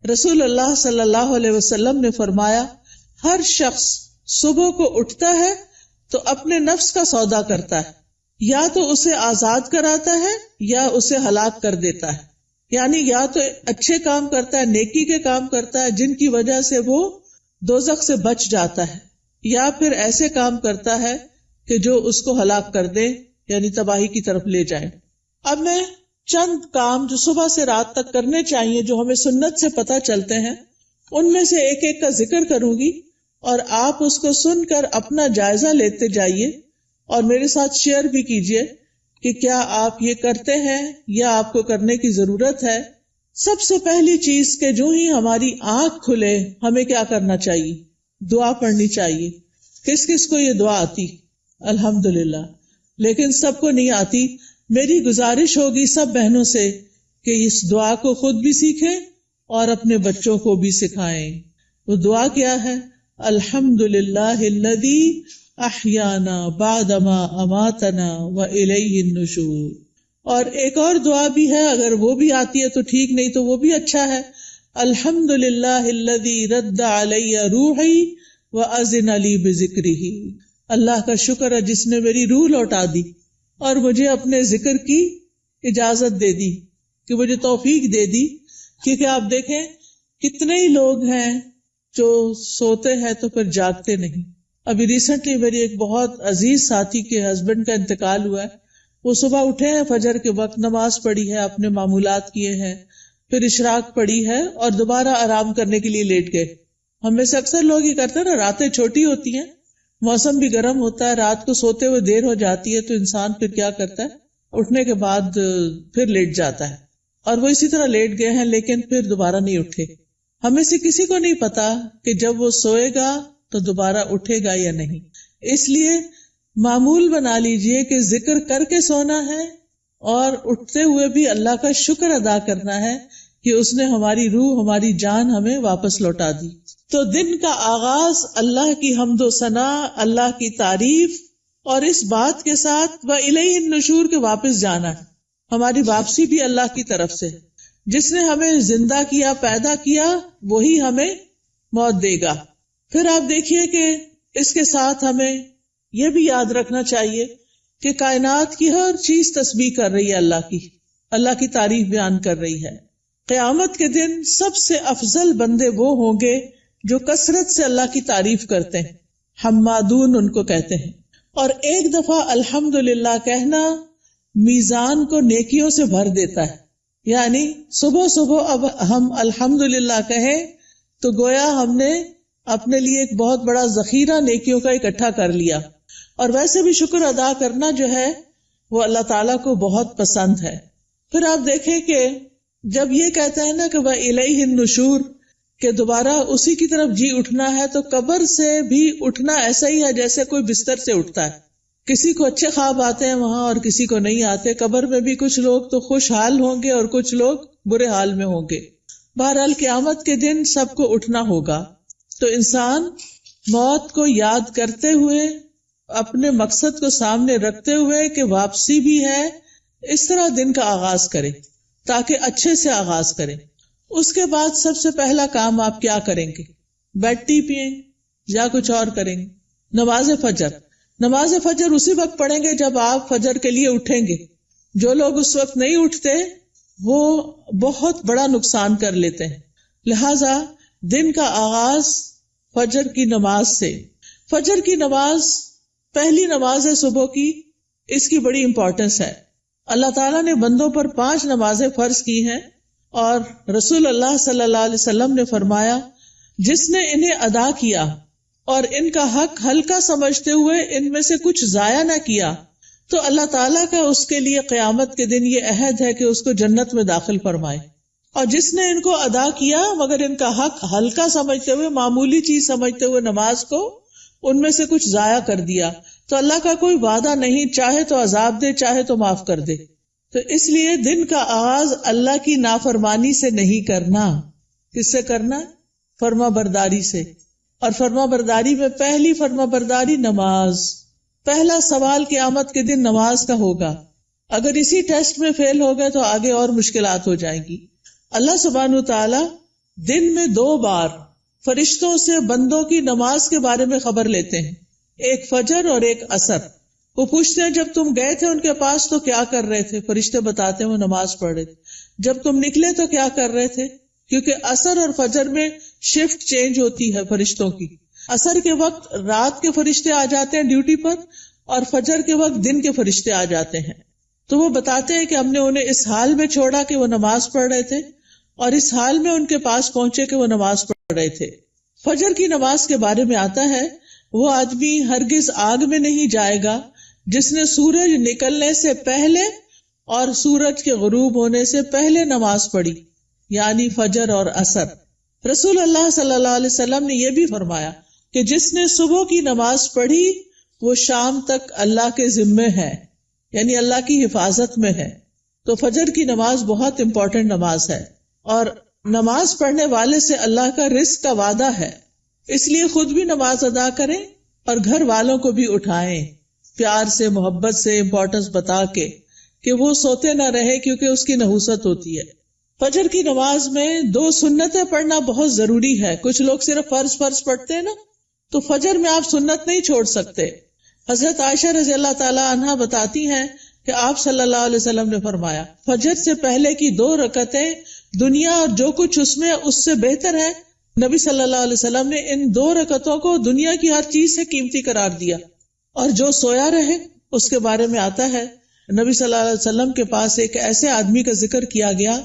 رسول اللہ صلی اللہ علیہ وسلم نے فرمایا، ہر شخص صبح کو اٹھتا ہے تو اپنے نفس کا سودا کرتا ہے، یا تو اسے آزاد کراتا ہے یا اسے ہلاک کر دیتا ہے. یعنی یا تو اچھے کام کرتا ہے، نیکی کے کام کرتا ہے جن کی وجہ سے وہ دوزخ سے بچ جاتا ہے، یا پھر ایسے کام کرتا ہے کہ جو اس کو ہلاک کر دے، یعنی تباہی کی طرف لے جائے. اب میں چند کام جو صبح سے رات تک کرنے چاہیے جو ہمیں سنت سے پتہ چلتے ہیں، ان میں سے ایک ایک کا ذکر کروں گی اور آپ اس کو سن کر اپنا جائزہ لیتے جائیے اور میرے ساتھ شیئر بھی کیجیے کہ کیا آپ یہ کرتے ہیں یا آپ کو کرنے کی ضرورت ہے. سب سے پہلی چیز کہ جو ہی ہماری آنکھ کھلے ہمیں کیا کرنا چاہیے؟ دعا پڑھنی چاہیے. کس کس کو یہ دعا آتی؟ الحمدللہ. لیکن سب کو نہیں آتی. میری گزارش ہوگی سب بہنوں سے کہ اس دعا کو خود بھی سیکھیں اور اپنے بچوں کو بھی سکھائیں. وہ دعا کیا ہے؟ الحمدللہ الذی احیانا بعدما اماتنا والیہ النشور. اور ایک اور دعا بھی ہے، اگر وہ بھی آتی ہے تو ٹھیک، نہیں تو وہ بھی اچھا ہے. الحمدللہ الذی رد علی روحی واذن لی بذکرہ. اللہ کا شکر ہے جس نے میری روح لوٹا دی اور مجھے اپنے ذکر کی اجازت دے دی، کہ مجھے توفیق دے دی. کیونکہ آپ دیکھیں کتنے ہی لوگ ہیں جو سوتے ہیں تو پھر جاگتے نہیں. ابھی ریسنٹلی میری ایک بہت عزیز ساتھی کے ہسبینڈ کا انتقال ہوا ہے. وہ صبح اٹھے ہیں، فجر کے وقت نماز پڑھی ہے، اپنے معمولات کیے ہیں، پھر اشراق پڑھی ہے اور دوبارہ آرام کرنے کے لیے لیٹ گئے. ہم میں سے اکثر لوگ یہ کرتے ہیں نا، راتیں چھوٹی ہوتی ہیں، موسم بھی گرم ہوتا ہے، رات کو سوتے ہوئے دیر ہو جاتی ہے تو انسان پھر کیا کرتا ہے، اٹھنے کے بعد پھر لیٹ جاتا ہے. اور وہ اسی طرح لیٹ گئے ہیں لیکن پھر دوبارہ نہیں اٹھے. ہمیں سے کسی کو نہیں پتا کہ جب وہ سوئے گا تو دوبارہ اٹھے گا یا نہیں. اس لیے معمول بنا لیجئے کہ ذکر کر کے سونا ہے اور اٹھتے ہوئے بھی اللہ کا شکر ادا کرنا ہے کہ اس نے ہماری روح، ہماری جان ہمیں واپس لوٹا دی. تو دن کا آغاز اللہ کی حمد و ثنا، اللہ کی تعریف اور اس بات کے ساتھ وَإِلَيْهِ النُّشُورِ کے واپس جانا ہے. ہماری واپسی بھی اللہ کی طرف سے. جس نے ہمیں زندہ کیا، پیدا کیا، وہی ہمیں موت دے گا. پھر آپ دیکھیے کہ اس کے ساتھ ہمیں یہ بھی یاد رکھنا چاہیے کہ کائنات کی ہر چیز تسبیح کر رہی ہے اللہ کی تعریف بیان کر رہی ہے. قیامت کے دن سب سے افضل بندے وہ ہوں گے جو کثرت سے اللہ کی تعریف کرتے ہیں. حمادون ان کو کہتے ہیں. اور ایک دفعہ الحمدللہ کہنا میزان کو نیکیوں سے بھر دیتا ہے. یعنی صبح صبح اب ہم الحمدللہ کہیں تو گویا ہم نے اپنے لیے ایک بہت بڑا ذخیرہ نیکیوں کا اکٹھا کر لیا. اور ویسے بھی شکر ادا کرنا جو ہے وہ اللہ تعالیٰ کو بہت پسند ہے. پھر آپ دیکھیں کہ جب یہ کہتا ہے نا کہ وَإِلَيْهِ النُّشُورِ کہ دوبارہ اسی کی طرف جی اٹھنا ہے، تو قبر سے بھی اٹھنا ایسا ہی ہے جیسے کوئی بستر سے اٹھتا ہے. کسی کو اچھے خواب آتے ہیں وہاں اور کسی کو نہیں آتے. قبر میں بھی کچھ لوگ تو خوشحال ہوں گے اور کچھ لوگ برے حال میں ہوں گے. بہرحال قیامت کے دن سب کو اٹھنا ہوگا. تو انسان موت کو یاد کرتے ہوئے، اپنے مقصد کو سامنے رکھتے ہوئے کہ واپسی بھی ہے، اس طرح دن کا آغاز کرے تاکہ اچھے سے آغاز کرے. اس کے بعد سب سے پہلا کام آپ کیا کریں گے؟ بیڈ ٹی پئیں یا کچھ اور کریں گے؟ نماز فجر اسی وقت پڑھیں گے جب آپ فجر کے لیے اٹھیں گے. جو لوگ اس وقت نہیں اٹھتے وہ بہت بڑا نقصان کر لیتے ہیں. لہذا دن کا آغاز فجر کی نماز سے. فجر کی نماز پہلی نماز ہے صبح کی، اس کی بڑی امپورٹنس ہے. اللہ تعالیٰ نے بندوں پر 5 نمازیں فرض کی ہیں اور رسول اللہ صلی اللہ علیہ وسلم نے فرمایا جس نے انہیں ادا کیا اور ان کا حق ہلکا سمجھتے ہوئے ان میں سے کچھ ضائع نہ کیا تو اللہ تعالیٰ کا اس کے لیے قیامت کے دن یہ عہد ہے کہ اس کو جنت میں داخل فرمائے. اور جس نے ان کو ادا کیا مگر ان کا حق ہلکا سمجھتے ہوئے، معمولی چیز سمجھتے ہوئے نماز کو ان میں سے کچھ ضائع کر دیا تو اللہ کا کوئی وعدہ نہیں، چاہے تو عذاب دے چاہے تو معاف کر دے. تو اس لیے دن کا آغاز اللہ کی نافرمانی سے نہیں کرنا. کس سے کرنا؟ فرما برداری سے. اور فرما برداری میں پہلی فرما برداری نماز. پہلا سوال قیامت کے دن نماز کا ہوگا. اگر اسی ٹیسٹ میں فیل ہو گئے تو آگے اور مشکلات ہو جائیں گی. اللہ سبحانہ تعالی دن میں 2 بار فرشتوں سے بندوں کی نماز کے بارے میں خبر لیتے ہیں، ایک فجر اور ایک عصر۔ وہ پوچھتے ہیں جب تم گئے تھے ان کے پاس تو کیا کر رہے تھے؟ فرشتے بتاتے ہیں وہ نماز پڑھ رہے تھے۔ جب تم نکلے تو کیا کر رہے تھے؟ کیونکہ عصر اور فجر میں شفٹ چینج ہوتی ہے فرشتوں کی۔ عصر کے وقت رات کے فرشتے آ جاتے ہیں ڈیوٹی پر، اور فجر کے وقت دن کے فرشتے آ جاتے ہیں۔ تو وہ بتاتے ہیں کہ ہم نے انہیں اس حال میں چھوڑا کہ وہ نماز پڑھ رہے تھے، اور اس حال میں ان کے پاس پہنچے کہ وہ نماز پڑھ رہے تھے۔ فجر کی نماز کے بارے میں آتا ہے وہ آدمی ہرگز آگ میں نہیں جائے گا جس نے سورج نکلنے سے پہلے اور سورج کے غروب ہونے سے پہلے نماز پڑھی، یعنی فجر اور عصر۔ رسول اللہ صلی اللہ علیہ وسلم نے یہ بھی فرمایا کہ جس نے صبح کی نماز پڑھی وہ شام تک اللہ کے ذمے ہے، یعنی اللہ کی حفاظت میں ہے۔ تو فجر کی نماز بہت امپورٹنٹ نماز ہے، اور نماز پڑھنے والے سے اللہ کا رزق کا وعدہ ہے، اس لیے خود بھی نماز ادا کریں اور گھر والوں کو بھی اٹھائیں، پیار سے، محبت سے، امپورٹنس بتا کے کہ وہ سوتے نہ رہے، کیونکہ اس کی نحوست ہوتی ہے۔ فجر کی نماز میں 2 سنتیں پڑھنا بہت ضروری ہے۔ کچھ لوگ صرف فرض پڑھتے ہیں نا، تو فجر میں آپ سنت نہیں چھوڑ سکتے۔ حضرت عائشہ رضی اللہ تعالی عنہا بتاتی ہیں کہ آپ صلی اللہ علیہ وسلم نے فرمایا فجر سے پہلے کی 2 رکعتیں دنیا اور جو کچھ اس میں اس سے بہتر ہے۔ نبی صلی اللہ علیہ وسلم نے ان 2 رکعتوں کو دنیا کی ہر چیز سے قیمتی قرار دیا۔ اور جو سویا رہے اس کے بارے میں آتا ہے نبی صلی اللہ علیہ وسلم کے پاس ایک ایسے آدمی کا ذکر کیا گیا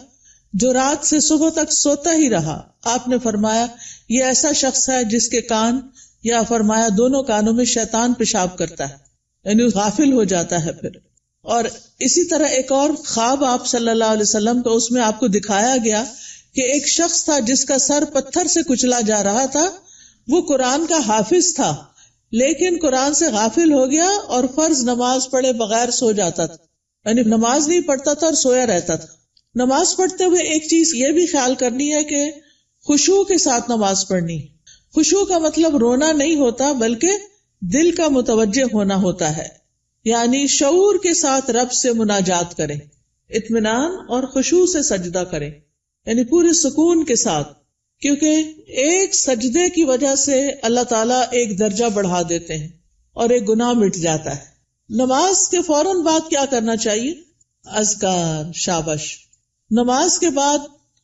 جو رات سے صبح تک سوتا ہی رہا۔ آپ نے فرمایا یہ ایسا شخص ہے جس کے کان، یا فرمایا دونوں کانوں میں شیطان پیشاب کرتا ہے، یعنی غافل ہو جاتا ہے پھر۔ اور اسی طرح ایک اور خواب آپ صلی اللہ علیہ وسلم کا، اس میں آپ کو دکھایا گیا کہ ایک شخص تھا جس کا سر پتھر سے کچلا جا رہا تھا۔ وہ قرآن کا حافظ تھا لیکن قرآن سے غافل ہو گیا اور فرض نماز پڑھے بغیر سو جاتا تھا، یعنی نماز نہیں پڑھتا تھا اور سویا رہتا تھا۔ نماز پڑھتے ہوئے ایک چیز یہ بھی خیال کرنی ہے کہ خشوع کے ساتھ نماز پڑھنی۔ خشوع کا مطلب رونا نہیں ہوتا بلکہ دل کا متوجہ ہونا ہوتا ہے، یعنی شعور کے ساتھ رب سے مناجات کریں، اطمینان اور خشوع سے سجدہ کریں، یعنی پورے سکون کے ساتھ، کیونکہ ایک سجدے کی وجہ سے اللہ تعالیٰ ایک درجہ بڑھا دیتے ہیں اور ایک گناہ مٹ جاتا ہے۔ نماز کے فوراً بعد کیا کرنا چاہیے؟ اذکار، شابش۔ نماز کے بعد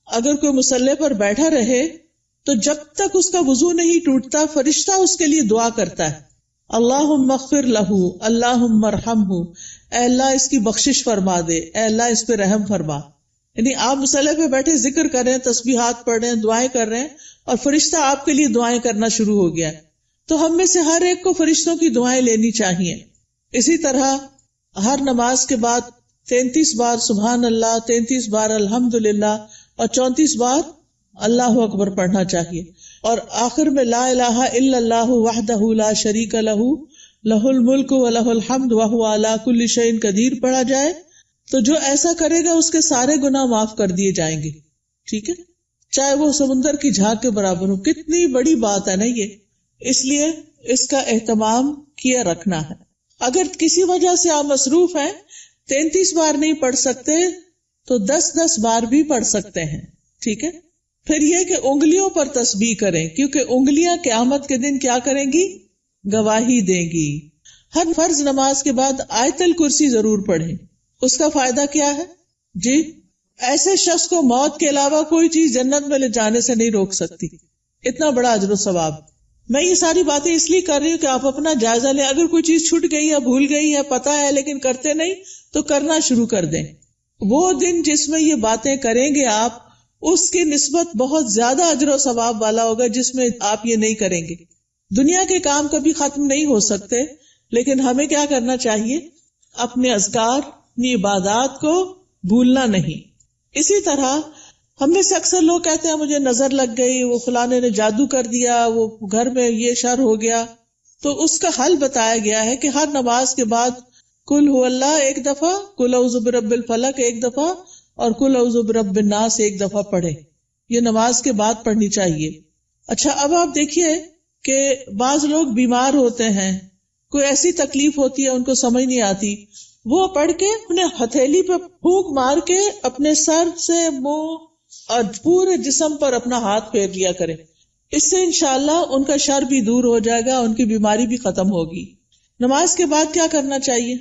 اگر کوئی مصلی پر بیٹھا رہے تو جب تک اس کا وضو نہیں ٹوٹتا فرشتہ اس کے لیے دعا کرتا ہے، اللہم اغفر لہ، اللہم ارحمہ، اے اللہ اس کی بخشش فرما دے، اے اللہ اس پہ رحم فرما۔ یعنی آپ مصلی پہ بیٹھے ذکر کر رہے ہیں، تسبیحات پڑھ رہے ہیں، دعائیں کر رہے ہیں، اور فرشتہ آپ کے لیے دعائیں کرنا شروع ہو گیا ہے۔ تو ہم میں سے ہر ایک کو فرشتوں کی دعائیں لینی چاہیے۔ اسی طرح ہر نماز کے بعد 33 بار سبحان اللہ، 33 بار الحمدللہ اور 34 بار اللہ اکبر پڑھنا چاہیے، اور آخر میں لا الہ الا اللہ وحدہ لا شریک لہ لہ الملک ولہ الحمد وہو علی کل شیء قدیر پڑھا جائے تو جو ایسا کرے گا اس کے سارے گناہ معاف کر دیے جائیں گے۔ ٹھیک ہے، چاہے وہ سمندر کی جھاگ کے برابر ہو۔ کتنی بڑی بات ہے نا یہ، اس لیے اس کا اہتمام کیا رکھنا ہے۔ اگر کسی وجہ سے آپ مصروف ہیں، 33 بار نہیں پڑھ سکتے تو 10 بار بھی پڑھ سکتے ہیں۔ ٹھیک ہے، پھر یہ کہ انگلیوں پر تسبیح کریں، کیونکہ انگلیاں قیامت کے دن کیا کریں گی؟ گواہی دیں گی۔ ہر فرض نماز کے بعد آیت الکرسی ضرور پڑھیں۔ اس کا فائدہ کیا ہے؟ جی، ایسے شخص کو موت کے علاوہ کوئی چیز جنت میں لے جانے سے نہیں روک سکتی۔ اتنا بڑا اجر و ثواب۔ میں یہ ساری باتیں اس لیے کر رہی ہوں کہ آپ اپنا جائزہ لیں۔ اگر کوئی چیز چھوٹ گئی ہے، بھول گئی ہے، پتہ ہے لیکن کرتے نہیں، تو کرنا شروع کر دیں۔ وہ دن جس میں یہ باتیں کریں گے آپ، اس کی نسبت بہت زیادہ اجر و ثواب والا ہوگا جس میں آپ یہ نہیں کریں گے۔ دنیا کے کام کبھی ختم نہیں ہو سکتے، لیکن ہمیں کیا کرنا چاہیے؟ اپنے اذکار، اپنی عبادات کو بھولنا نہیں۔ اسی طرح ہم میں سے اکثر لوگ کہتے ہیں مجھے نظر لگ گئی، وہ فلانے نے جادو کر دیا، وہ گھر میں یہ شر ہو گیا، تو اس کا حل بتایا گیا ہے کہ ہر نماز کے بعد قل هو اللہ 1 دفعہ، قل اعوذ برب الفلق 1 دفعہ اور قل اعوذ برب الناس 1 دفعہ پڑھے۔ یہ نماز کے بعد پڑھنی چاہیے۔ اچھا، اب آپ دیکھیے کہ بعض لوگ بیمار ہوتے ہیں، کوئی ایسی تکلیف ہوتی ہے ان کو سمجھ نہیں آتی، وہ پڑھ کے انہیں ہتھیلی پہ پھونک مار کے اپنے سر سے، منہ اور پورے جسم پر اپنا ہاتھ پھیر لیا کریں. اس سے انشاءاللہ ان کا شر بھی دور ہو جائے گا، ان کی بیماری بھی ختم ہوگی. نماز کے بعد کیا کرنا چاہیے؟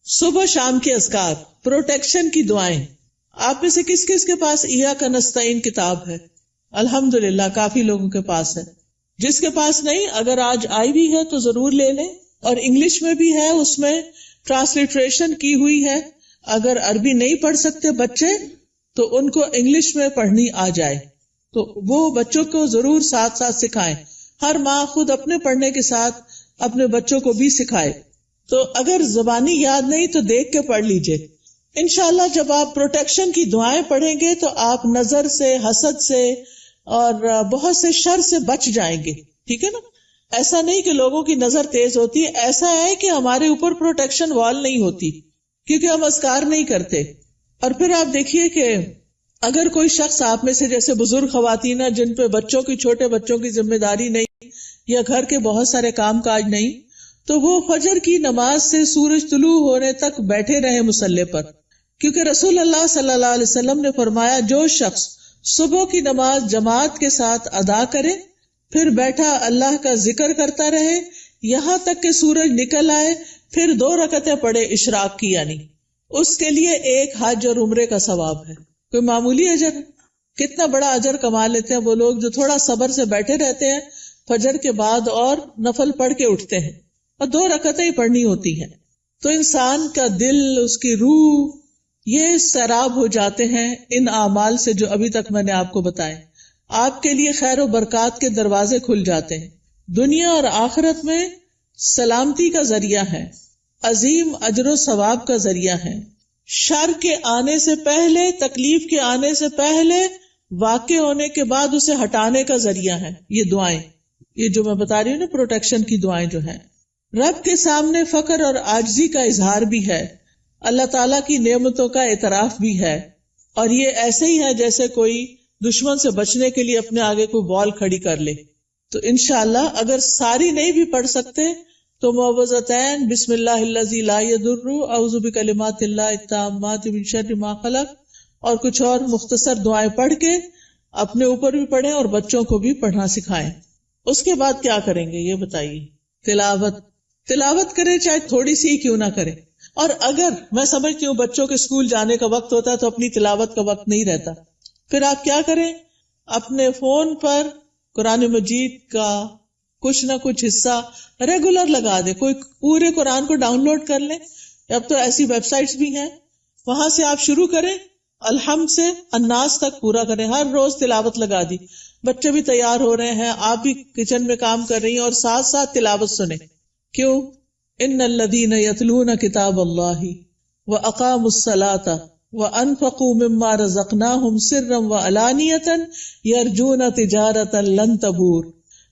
صبح شام کے اذکار، پروٹیکشن کی دعائیں. آپ میں سے کس کس کے پاس ایاک نستعین کتاب ہے؟ الحمدللہ کافی لوگوں کے پاس ہے. جس کے پاس نہیں، اگر آج آئی بھی ہے تو ضرور لے لیں. اور انگلش میں بھی ہے، اس میں ٹرانسلیٹریشن کی ہوئی ہے. اگر عربی نہیں پڑھ سکتے بچے تو ان کو انگلش میں پڑھنی آ جائے تو وہ بچوں کو ضرور ساتھ ساتھ سکھائیں. ہر ماں خود اپنے پڑھنے کے ساتھ اپنے بچوں کو بھی سکھائے. تو اگر زبانی یاد نہیں تو دیکھ کے پڑھ لیجئے. انشاءاللہ جب آپ پروٹیکشن کی دعائیں پڑھیں گے تو آپ نظر سے، حسد سے اور بہت سے شر سے بچ جائیں گے. ٹھیک ہے نا؟ ایسا نہیں کہ لوگوں کی نظر تیز ہوتی ہے، ایسا ہے کہ ہمارے اوپر پروٹیکشن وال نہیں ہوتی کیونکہ ہم اذکار نہیں کرتے. اور پھر آپ دیکھیے کہ اگر کوئی شخص آپ میں سے جیسے بزرگ خواتین جن پہ بچوں کی، چھوٹے بچوں کی ذمہ داری نہیں یا گھر کے بہت سارے کام کاج نہیں، تو وہ فجر کی نماز سے سورج طلوع ہونے تک بیٹھے رہے مصلی پر. کیونکہ رسول اللہ صلی اللہ علیہ وسلم نے فرمایا جو شخص صبح کی نماز جماعت کے ساتھ ادا کرے پھر بیٹھا اللہ کا ذکر کرتا رہے یہاں تک کہ سورج نکل آئے، پھر 2 رکعتیں پڑھے اشراق کی، یعنی اس کے لیے ایک حج اور عمرے کا ثواب ہے. کوئی معمولی اجر ہے؟ کتنا بڑا اجر کما لیتے ہیں وہ لوگ جو تھوڑا صبر سے بیٹھے رہتے ہیں فجر کے بعد اور نفل پڑھ کے اٹھتے ہیں، اور 2 رکعتیں ہی پڑھنی ہوتی ہیں. تو انسان کا دل، اس کی روح، یہ سیراب ہو جاتے ہیں ان اعمال سے جو ابھی تک میں نے آپ کو بتائے. آپ کے لیے خیر و برکات کے دروازے کھل جاتے ہیں، دنیا اور آخرت میں سلامتی کا ذریعہ ہے، عظیم اجر و ثواب کا ذریعہ ہے، شر کے آنے سے پہلے، تکلیف کے آنے سے پہلے، واقع ہونے کے بعد اسے ہٹانے کا ذریعہ ہے. یہ دعائیں، یہ جو میں بتا رہی ہوں نا پروٹیکشن کی دعائیں جو ہیں، رب کے سامنے فقر اور عاجزی کا اظہار بھی ہے، اللہ تعالیٰ کی نعمتوں کا اعتراف بھی ہے. اور یہ ایسے ہی ہے جیسے کوئی دشمن سے بچنے کے لیے اپنے آگے کوئی وال کھڑی کر لے. تو انشاءاللہ اگر ساری نہیں بھی پڑھ سکتے تو معوذتین، بسم اللہ الذی لا یضر، اعوذ بکلمات اللہ التامات من شر ما خلق، اور کچھ اور مختصر دعائیں پڑھ کے اپنے اوپر بھی پڑھیں اور بچوں کو بھی پڑھنا سکھائیں. اس کے بعد کیا کریں گے یہ بتائیے؟ تلاوت کریں، چاہے تھوڑی سی کیوں نہ کریں. اور اگر میں سمجھتی ہوں بچوں کے اسکول جانے کا وقت ہوتا ہے تو اپنی تلاوت کا وقت نہیں رہتا، پھر آپ کیا کریں؟ اپنے فون پر قرآن مجید کا کچھ نہ کچھ حصہ ریگولر لگا دیں. کوئی پورے قرآن کو ڈاؤن لوڈ کر لیں، اب تو ایسی ویب سائٹس بھی ہیں، وہاں سے آپ شروع کریں، الحمد سے الناس تک پورا کریں. ہر روز تلاوت لگا دی، بچے بھی تیار ہو رہے ہیں، آپ بھی کچن میں کام کر رہی ہیں اور ساتھ ساتھ تلاوت سنیں. کیوں؟ ان الذین یتلون کتاب اللہ واقاموا الصلاۃ وانفقوا مما رزقناہم سرا وعلانیۃ یرجون تجارۃ لن تبور.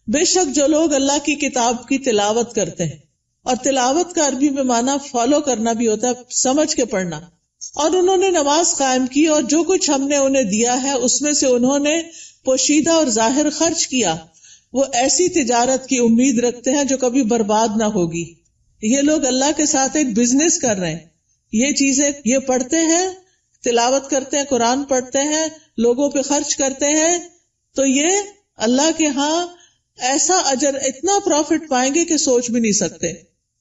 بے شک جو لوگ اللہ کی کتاب کی تلاوت کرتے ہیں، اور تلاوت کا عربی میں معنی فالو کرنا بھی ہوتا ہے، سمجھ کے پڑھنا، اور انہوں نے نماز قائم کی اور جو کچھ ہم نے انہیں دیا ہے اس میں سے انہوں نے پوشیدہ اور ظاہر خرچ کیا، وہ ایسی تجارت کی امید رکھتے ہیں جو کبھی برباد نہ ہوگی. یہ لوگ اللہ کے ساتھ ایک بزنس کر رہے ہیں. یہ چیزیں یہ پڑھتے ہیں، تلاوت کرتے ہیں، قرآن پڑھتے ہیں، لوگوں پہ خرچ کرتے ہیں، تو یہ اللہ کے ہاں ایسا اجر، اتنا پروفٹ پائیں گے کہ سوچ بھی نہیں سکتے،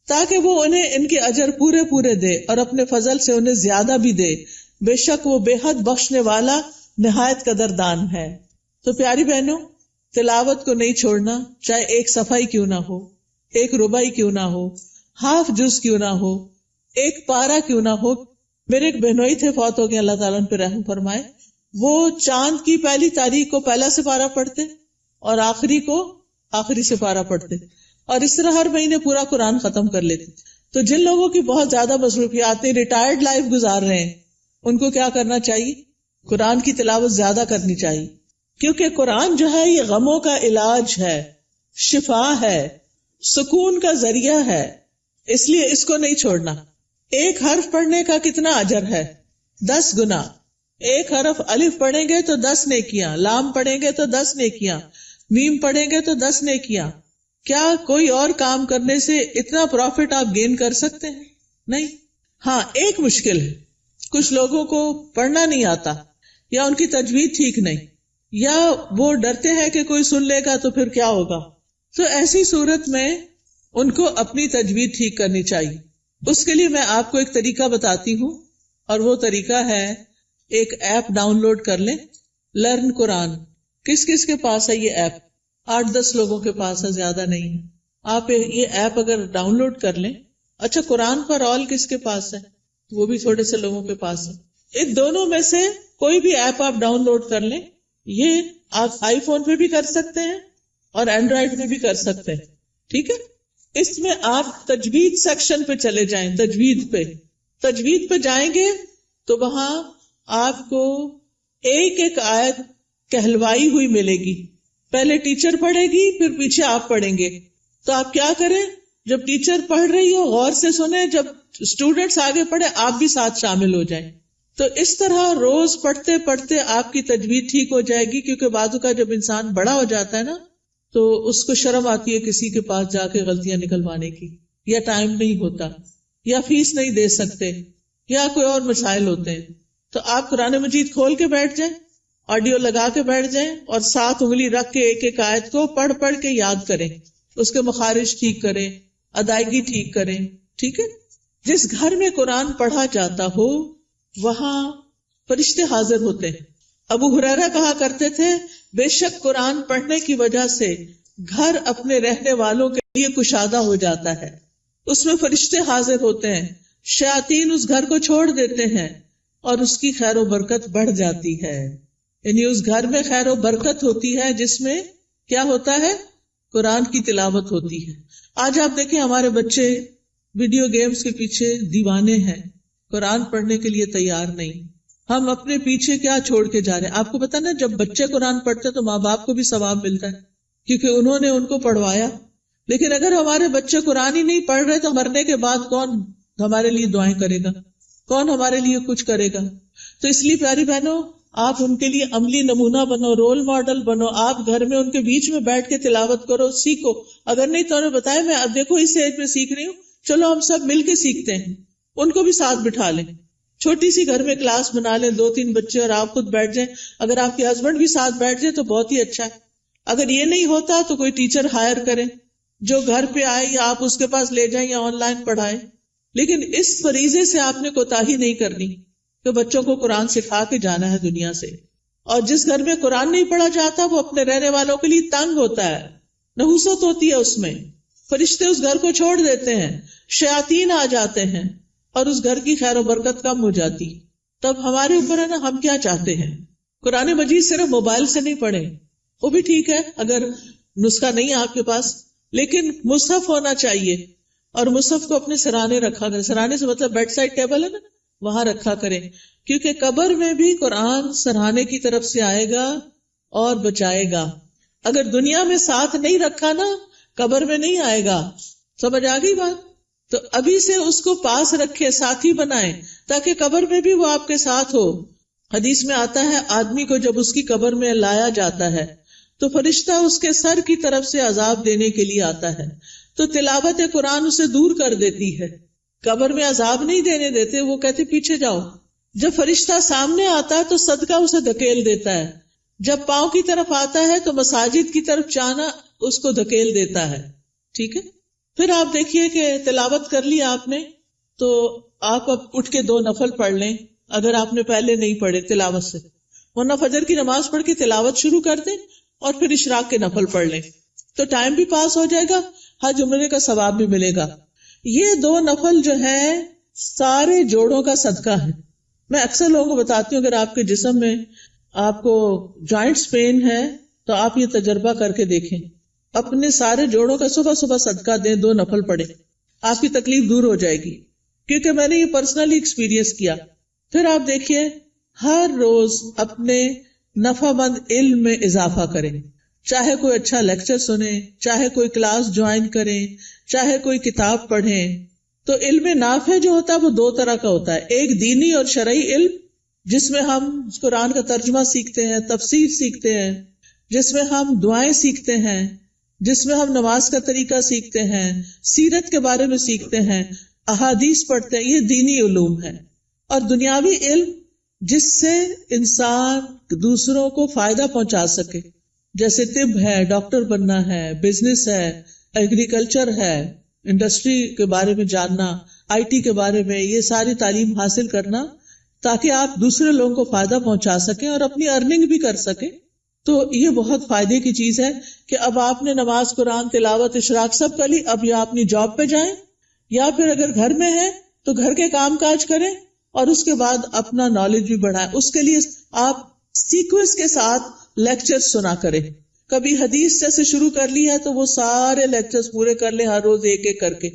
تاکہ وہ انہیں ان کے اجر پورے پورے دے اور اپنے فضل سے انہیں زیادہ بھی دے. بے شک وہ بے حد بخشنے والا نہایت قدردان ہے. تو پیاری بہنوں، تلاوت کو نہیں چھوڑنا، چاہے ایک صفحہ کیوں نہ ہو، ایک ربع کیوں نہ ہو، ہاف جز کیوں نہ ہو، ایک پارہ کیوں نہ ہو. میرے ایک بہنوئی تھے، فوت ہو گئے، اللہ تعالیٰ ان پہ رحم فرمائے. وہ چاند کی پہلی تاریخ کو پہلا سپارہ پڑھتے اور آخری کو آخری سپارہ پڑھتے، اور اس طرح ہر مہینے پورا قرآن ختم کر لیتے. تو جن لوگوں کی بہت زیادہ مصروفیات نہیں، ریٹائرڈ لائف گزار رہے ہیں، ان کو کیا کرنا چاہیے؟ قرآن کی تلاوت زیادہ کرنی چاہیے، کیونکہ قرآن جو ہے یہ غموں کا علاج ہے، شفا ہے، سکون کا ذریعہ ہے، اس لیے اس کو نہیں چھوڑنا. ایک حرف پڑھنے کا کتنا اجر ہے؟ 10 گنا. ایک حرف الف پڑھیں گے تو 10 نیکیاں، لام پڑھیں گے تو 10 نیکیاں، میم پڑھیں گے تو 10 نیکیاں. کیا کوئی اور کام کرنے سے اتنا پروفٹ آپ گین کر سکتے ہیں؟ نہیں. ہاں ایک مشکل ہے، کچھ لوگوں کو پڑھنا نہیں آتا، یا ان کی تجوید ٹھیک نہیں، یا وہ ڈرتے ہیں کہ کوئی سن لے گا تو پھر کیا ہوگا. تو ایسی صورت میں ان کو اپنی تجوید ٹھیک کرنی چاہیے. اس کے لیے میں آپ کو ایک طریقہ بتاتی ہوں، اور وہ طریقہ ہے ایک ایپ ڈاؤن لوڈ کر لیں، لرن قرآن. کس کس کے پاس ہے یہ ایپ؟ 8-10 لوگوں کے پاس ہے، زیادہ نہیں ہے. آپ یہ ایپ اگر ڈاؤن لوڈ کر لیں. اچھا، قرآن پر آل کس کے پاس ہے؟ وہ بھی تھوڑے سے لوگوں کے پاس ہے. ان دونوں میں سے کوئی بھی ایپ آپ ڈاؤن لوڈ کر لیں. یہ آپ آئی فون پہ بھی کر سکتے ہیں اور اینڈرائڈ پہ بھی کر سکتے ہیں. ٹھیک ہے، اس میں آپ تجوید سیکشن پہ چلے جائیں. تجوید پہ جائیں گے تو وہاں آپ کو ایک ایک آیت کہلوائی ہوئی ملے گی. پہلے ٹیچر پڑھے گی، پھر پیچھے آپ پڑھیں گے. تو آپ کیا کریں، جب ٹیچر پڑھ رہی ہو غور سے سنیں، جب اسٹوڈنٹس آگے پڑھے آپ بھی ساتھ شامل ہو جائیں. تو اس طرح روز پڑھتے پڑھتے آپ کی تجوید ٹھیک ہو جائے گی. کیونکہ بعض کا جب انسان بڑا ہو جاتا ہے نا، تو اس کو شرم آتی ہے کسی کے پاس جا کے غلطیاں نکلوانے کی، یا ٹائم نہیں ہوتا، یا فیس نہیں دے سکتے، یا کوئی اور مسائل ہوتے ہیں. تو آپ قرآن مجید کھول کے بیٹھ جائیں، آڈیو لگا کے بیٹھ جائیں، اور 7 انگلی رکھ کے ایک ایک آیت کو پڑھ پڑھ کے یاد کریں. اس کے مخارج ٹھیک کریں، ادائیگی ٹھیک کریں. ٹھیک ہے، جس گھر میں قرآن پڑھا جاتا ہو وہاں فرشتے حاضر ہوتے ہیں. ابو ہریرہ کہا کرتے تھے، بے شک قرآن پڑھنے کی وجہ سے گھر اپنے رہنے والوں کے لیے کشادہ ہو جاتا ہے. اس میں فرشتے حاضر ہوتے ہیں، شیاطین اس گھر کو چھوڑ دیتے ہیں اور اس کی خیر و برکت بڑھ جاتی ہے. یعنی اس گھر میں خیر و برکت ہوتی ہے جس میں کیا ہوتا ہے، قرآن کی تلاوت ہوتی ہے. آج آپ دیکھیں ہمارے بچے ویڈیو گیمز کے پیچھے دیوانے ہیں، قرآن پڑھنے کے لیے تیار نہیں. ہم اپنے پیچھے کیا چھوڑ کے جا رہے ہیں؟ آپ کو پتا نا، جب بچے قرآن پڑھتے تو ماں باپ کو بھی ثواب ملتا ہے کیونکہ انہوں نے ان کو پڑھوایا. لیکن اگر ہمارے بچے قرآن ہی نہیں پڑھ رہے تو مرنے کے بعد کون ہمارے لیے دعائیں کرے گا، کون ہمارے لیے کچھ کرے گا؟ تو اس لیے پیاری بہنوں، آپ ان کے لیے عملی نمونہ بنو، رول ماڈل بنو. آپ گھر میں ان کے بیچ میں بیٹھ کے تلاوت کرو، سیکھو. اگر نہیں تو انہیں بتائے، میں اب دیکھو اس ایج میں سیکھ رہی ہوں، چلو ہم سب مل کے سیکھتے ہیں. ان کو بھی ساتھ بٹھا لیں، چھوٹی سی گھر میں کلاس بنا لیں، 2-3 بچے اور آپ خود بیٹھ جائیں. اگر آپ کے ہسبینڈ بھی ساتھ بیٹھ جائے تو بہت ہی اچھا ہے. اگر یہ نہیں ہوتا تو کوئی ٹیچر ہائر کریں جو گھر پہ آئے، یا آپ اس کے پاس لے جائیں یا آن لائن پڑھائیں. لیکن اس فریضے سے آپ نے کوتاہی نہیں کرنی کہ بچوں کو قرآن سکھا کے جانا ہے دنیا سے. اور جس گھر میں قرآن نہیں پڑھا جاتا وہ اپنے رہنے والوں کے لیے تنگ ہوتا ہے، نحوست ہوتی ہے اس میں. فرشتے اس گھر کو چھوڑ دیتے ہیں، شیاطین آ جاتے ہیں اور اس گھر کی خیر و برکت کم ہو جاتی. تب ہمارے اوپر ہے نا، ہم کیا چاہتے ہیں. قرآن مجید صرف موبائل سے نہیں پڑھیں، وہ بھی ٹھیک ہے اگر نسخہ نہیں ہے آپ کے پاس، لیکن مصحف ہونا چاہیے. اور مصحف کو اپنے سرانے رکھا کریں. سرانے سے مطلب بیڈ سائڈ ٹیبل ہے نا، وہاں رکھا کریں. کیونکہ قبر میں بھی قرآن سرہانے کی طرف سے آئے گا اور بچائے گا. اگر دنیا میں ساتھ نہیں رکھا نا، قبر میں نہیں آئے گا. سمجھ آ گئی بات؟ تو ابھی سے اس کو پاس رکھے، ساتھی بنائیں تاکہ قبر میں بھی وہ آپ کے ساتھ ہو. حدیث میں آتا ہے، آدمی کو جب اس کی قبر میں لایا جاتا ہے تو فرشتہ اس کے سر کی طرف سے عذاب دینے کے لیے آتا ہے. تو تلاوت قرآن اسے دور کر دیتی ہے. قبر میں عذاب نہیں دینے دیتے، وہ کہتے پیچھے جاؤ. جب فرشتہ سامنے آتا ہے تو صدقہ اسے دھکیل دیتا ہے. جب پاؤں کی طرف آتا ہے تو مساجد کی طرف جانا اس کو دھکیل دیتا ہے. ٹھیک ہے، پھر آپ دیکھیے کہ تلاوت کر لی آپ نے، تو آپ اب اٹھ کے 2 نفل پڑھ لیں اگر آپ نے پہلے نہیں پڑھے تلاوت سے. ورنہ فجر کی نماز پڑھ کے تلاوت شروع کر دیں اور پھر اشراق کے نفل پڑھ لیں، تو ٹائم بھی پاس ہو جائے گا، حج عمرے کا ثواب بھی ملے گا. یہ 2 نفل جو ہیں سارے جوڑوں کا صدقہ ہے. میں اکثر لوگوں کو بتاتی ہوں، اگر آپ کے جسم میں آپ کو جوائنٹس پین ہے تو آپ یہ تجربہ کر کے دیکھیں، اپنے سارے جوڑوں کا صبح صبح صدقہ دیں، 2 نفل پڑھیں، آپ کی تکلیف دور ہو جائے گی. کیونکہ میں نے یہ پرسنلی ایکسپیرینس کیا. پھر آپ دیکھیے، ہر روز اپنے نفع مند علم میں اضافہ کریں. چاہے کوئی اچھا لیکچر سنیں، چاہے کوئی کلاس جوائن کریں، چاہے کوئی کتاب پڑھیں. تو علم نافع جو ہوتا ہے وہ 2 طرح کا ہوتا ہے. ایک دینی اور شرعی علم، جس میں ہم قرآن کا ترجمہ سیکھتے ہیں، تفسیر سیکھتے ہیں، جس میں ہم دعائیں سیکھتے ہیں، جس میں ہم نماز کا طریقہ سیکھتے ہیں، سیرت کے بارے میں سیکھتے ہیں، احادیث پڑھتے ہیں. یہ دینی علوم ہے. اور دنیاوی علم جس سے انسان دوسروں کو فائدہ پہنچا سکے، جیسے طب ہے، ڈاکٹر بننا ہے، بزنس ہے، ایگریکلچر ہے، انڈسٹری کے بارے میں جاننا، آئی ٹی کے بارے میں، یہ ساری تعلیم حاصل کرنا تاکہ آپ دوسرے لوگوں کو فائدہ پہنچا سکیں اور اپنی ارننگ بھی کر سکیں. تو یہ بہت فائدے کی چیز ہے کہ اب آپ نے نماز، قرآن تلاوت، اشراق سب کر لی، اب یا اپنی جاب پہ جائیں یا پھر اگر گھر میں ہیں تو گھر کے کام کاج کریں اور اس کے بعد اپنا نالج بھی بڑھائیں. اس کے لیے آپ سیکوینس کے ساتھ لیکچر سنا کریں. کبھی حدیث جیسے شروع کر لی ہے تو وہ سارے لیکچرز پورے کر لیں، ہر روز ایک ایک کر کے.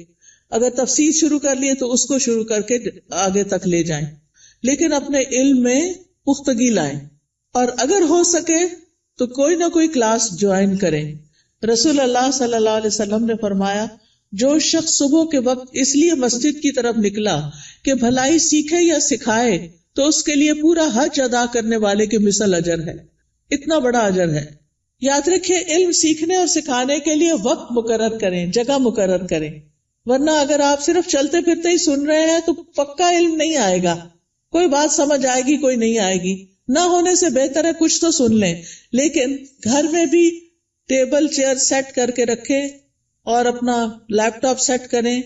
اگر تفسیر شروع کر لی ہے تو اس کو شروع کر کے آگے تک لے جائیں، لیکن اپنے علم میں پختگی لائیں. اور اگر ہو سکے تو کوئی نہ کوئی کلاس جوائن کریں. رسول اللہ صلی اللہ علیہ وسلم نے فرمایا، جو شخص صبح کے وقت اس لیے مسجد کی طرف نکلا کہ بھلائی سیکھے یا سکھائے تو اس کے لیے پورا حج ادا کرنے والے کے مثل اجر ہے. اتنا بڑا اجر ہے. یاد رکھیں، علم سیکھنے اور سکھانے کے لیے وقت مقرر کریں، جگہ مقرر کریں، ورنہ اگر آپ صرف چلتے پھرتے ہی سن رہے ہیں تو پکا علم نہیں آئے گا. کوئی بات سمجھ آئے گی، کوئی نہیں آئے گی. نہ ہونے سے بہتر ہے کچھ تو سن لیں، لیکن گھر میں بھی ٹیبل چیئر سیٹ کر کے رکھیں اور اپنا لیپ ٹاپ سیٹ کریں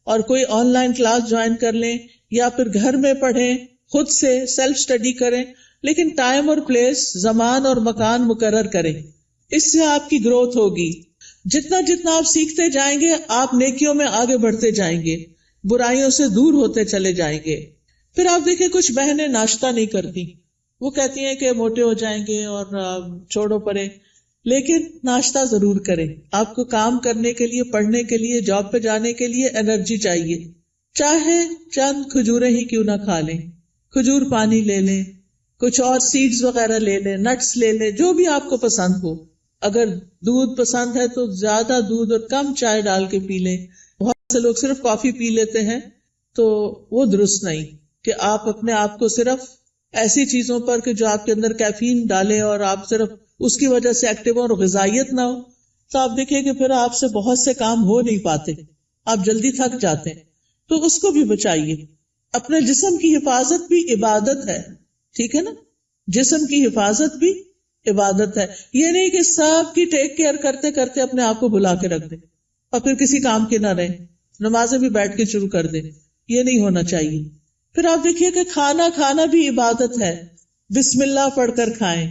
اور کوئی آن لائن کلاس جوائن کر لیں یا پھر گھر میں پڑھیں، خود سے سیلف اسٹڈی کریں، لیکن ٹائم اور پلیس، زمان اور مکان مقرر کریں. اس سے آپ کی گروتھ ہوگی. جتنا جتنا آپ سیکھتے جائیں گے آپ نیکیوں میں آگے بڑھتے جائیں گے، برائیوں سے دور ہوتے چلے جائیں گے. پھر آپ دیکھیں کچھ بہنیں ناشتہ نہیں کرتی، وہ کہتی ہیں کہ موٹے ہو جائیں گے اور چھوڑو پرے، لیکن ناشتہ ضرور کریں. آپ کو کام کرنے کے لیے، پڑھنے کے لیے، جاب پہ جانے کے لیے انرجی چاہیے. چاہے چند کھجوریں ہی کیوں نہ کھا لیں، کھجور پانی لے لیں، کچھ اور سیڈز وغیرہ لے لیں، نٹس لے لیں، جو بھی آپ کو پسند ہو. اگر دودھ پسند ہے تو زیادہ دودھ اور کم چائے ڈال کے پی لیں. بہت سے لوگ صرف کافی پی لیتے ہیں، تو وہ درست نہیں کہ آپ اپنے آپ کو صرف ایسی چیزوں پر کہ جو آپ کے اندر کیفین ڈالے اور آپ صرف اس کی وجہ سے ایکٹیو اور غذائیت نہ ہو، تو آپ دیکھیں کہ پھر آپ سے بہت سے کام ہو نہیں پاتے، آپ جلدی تھک جاتے ہیں. تو اس کو بھی بچائیے. اپنے جسم کی حفاظت بھی عبادت ہے، ٹھیک ہے نا؟ جسم کی حفاظت بھی عبادت ہے. یہ نہیں کہ سب کی ٹیک کیئر کرتے کرتے اپنے آپ کو بھلا کے رکھ دیں اور پھر کسی کام کے نہ رہیں، نمازیں بھی بیٹھ کے شروع کر دیں. یہ نہیں ہونا چاہیے. پھر آپ دیکھیے کہ کھانا بھی عبادت ہے. بسم اللہ پڑھ کر کھائیں،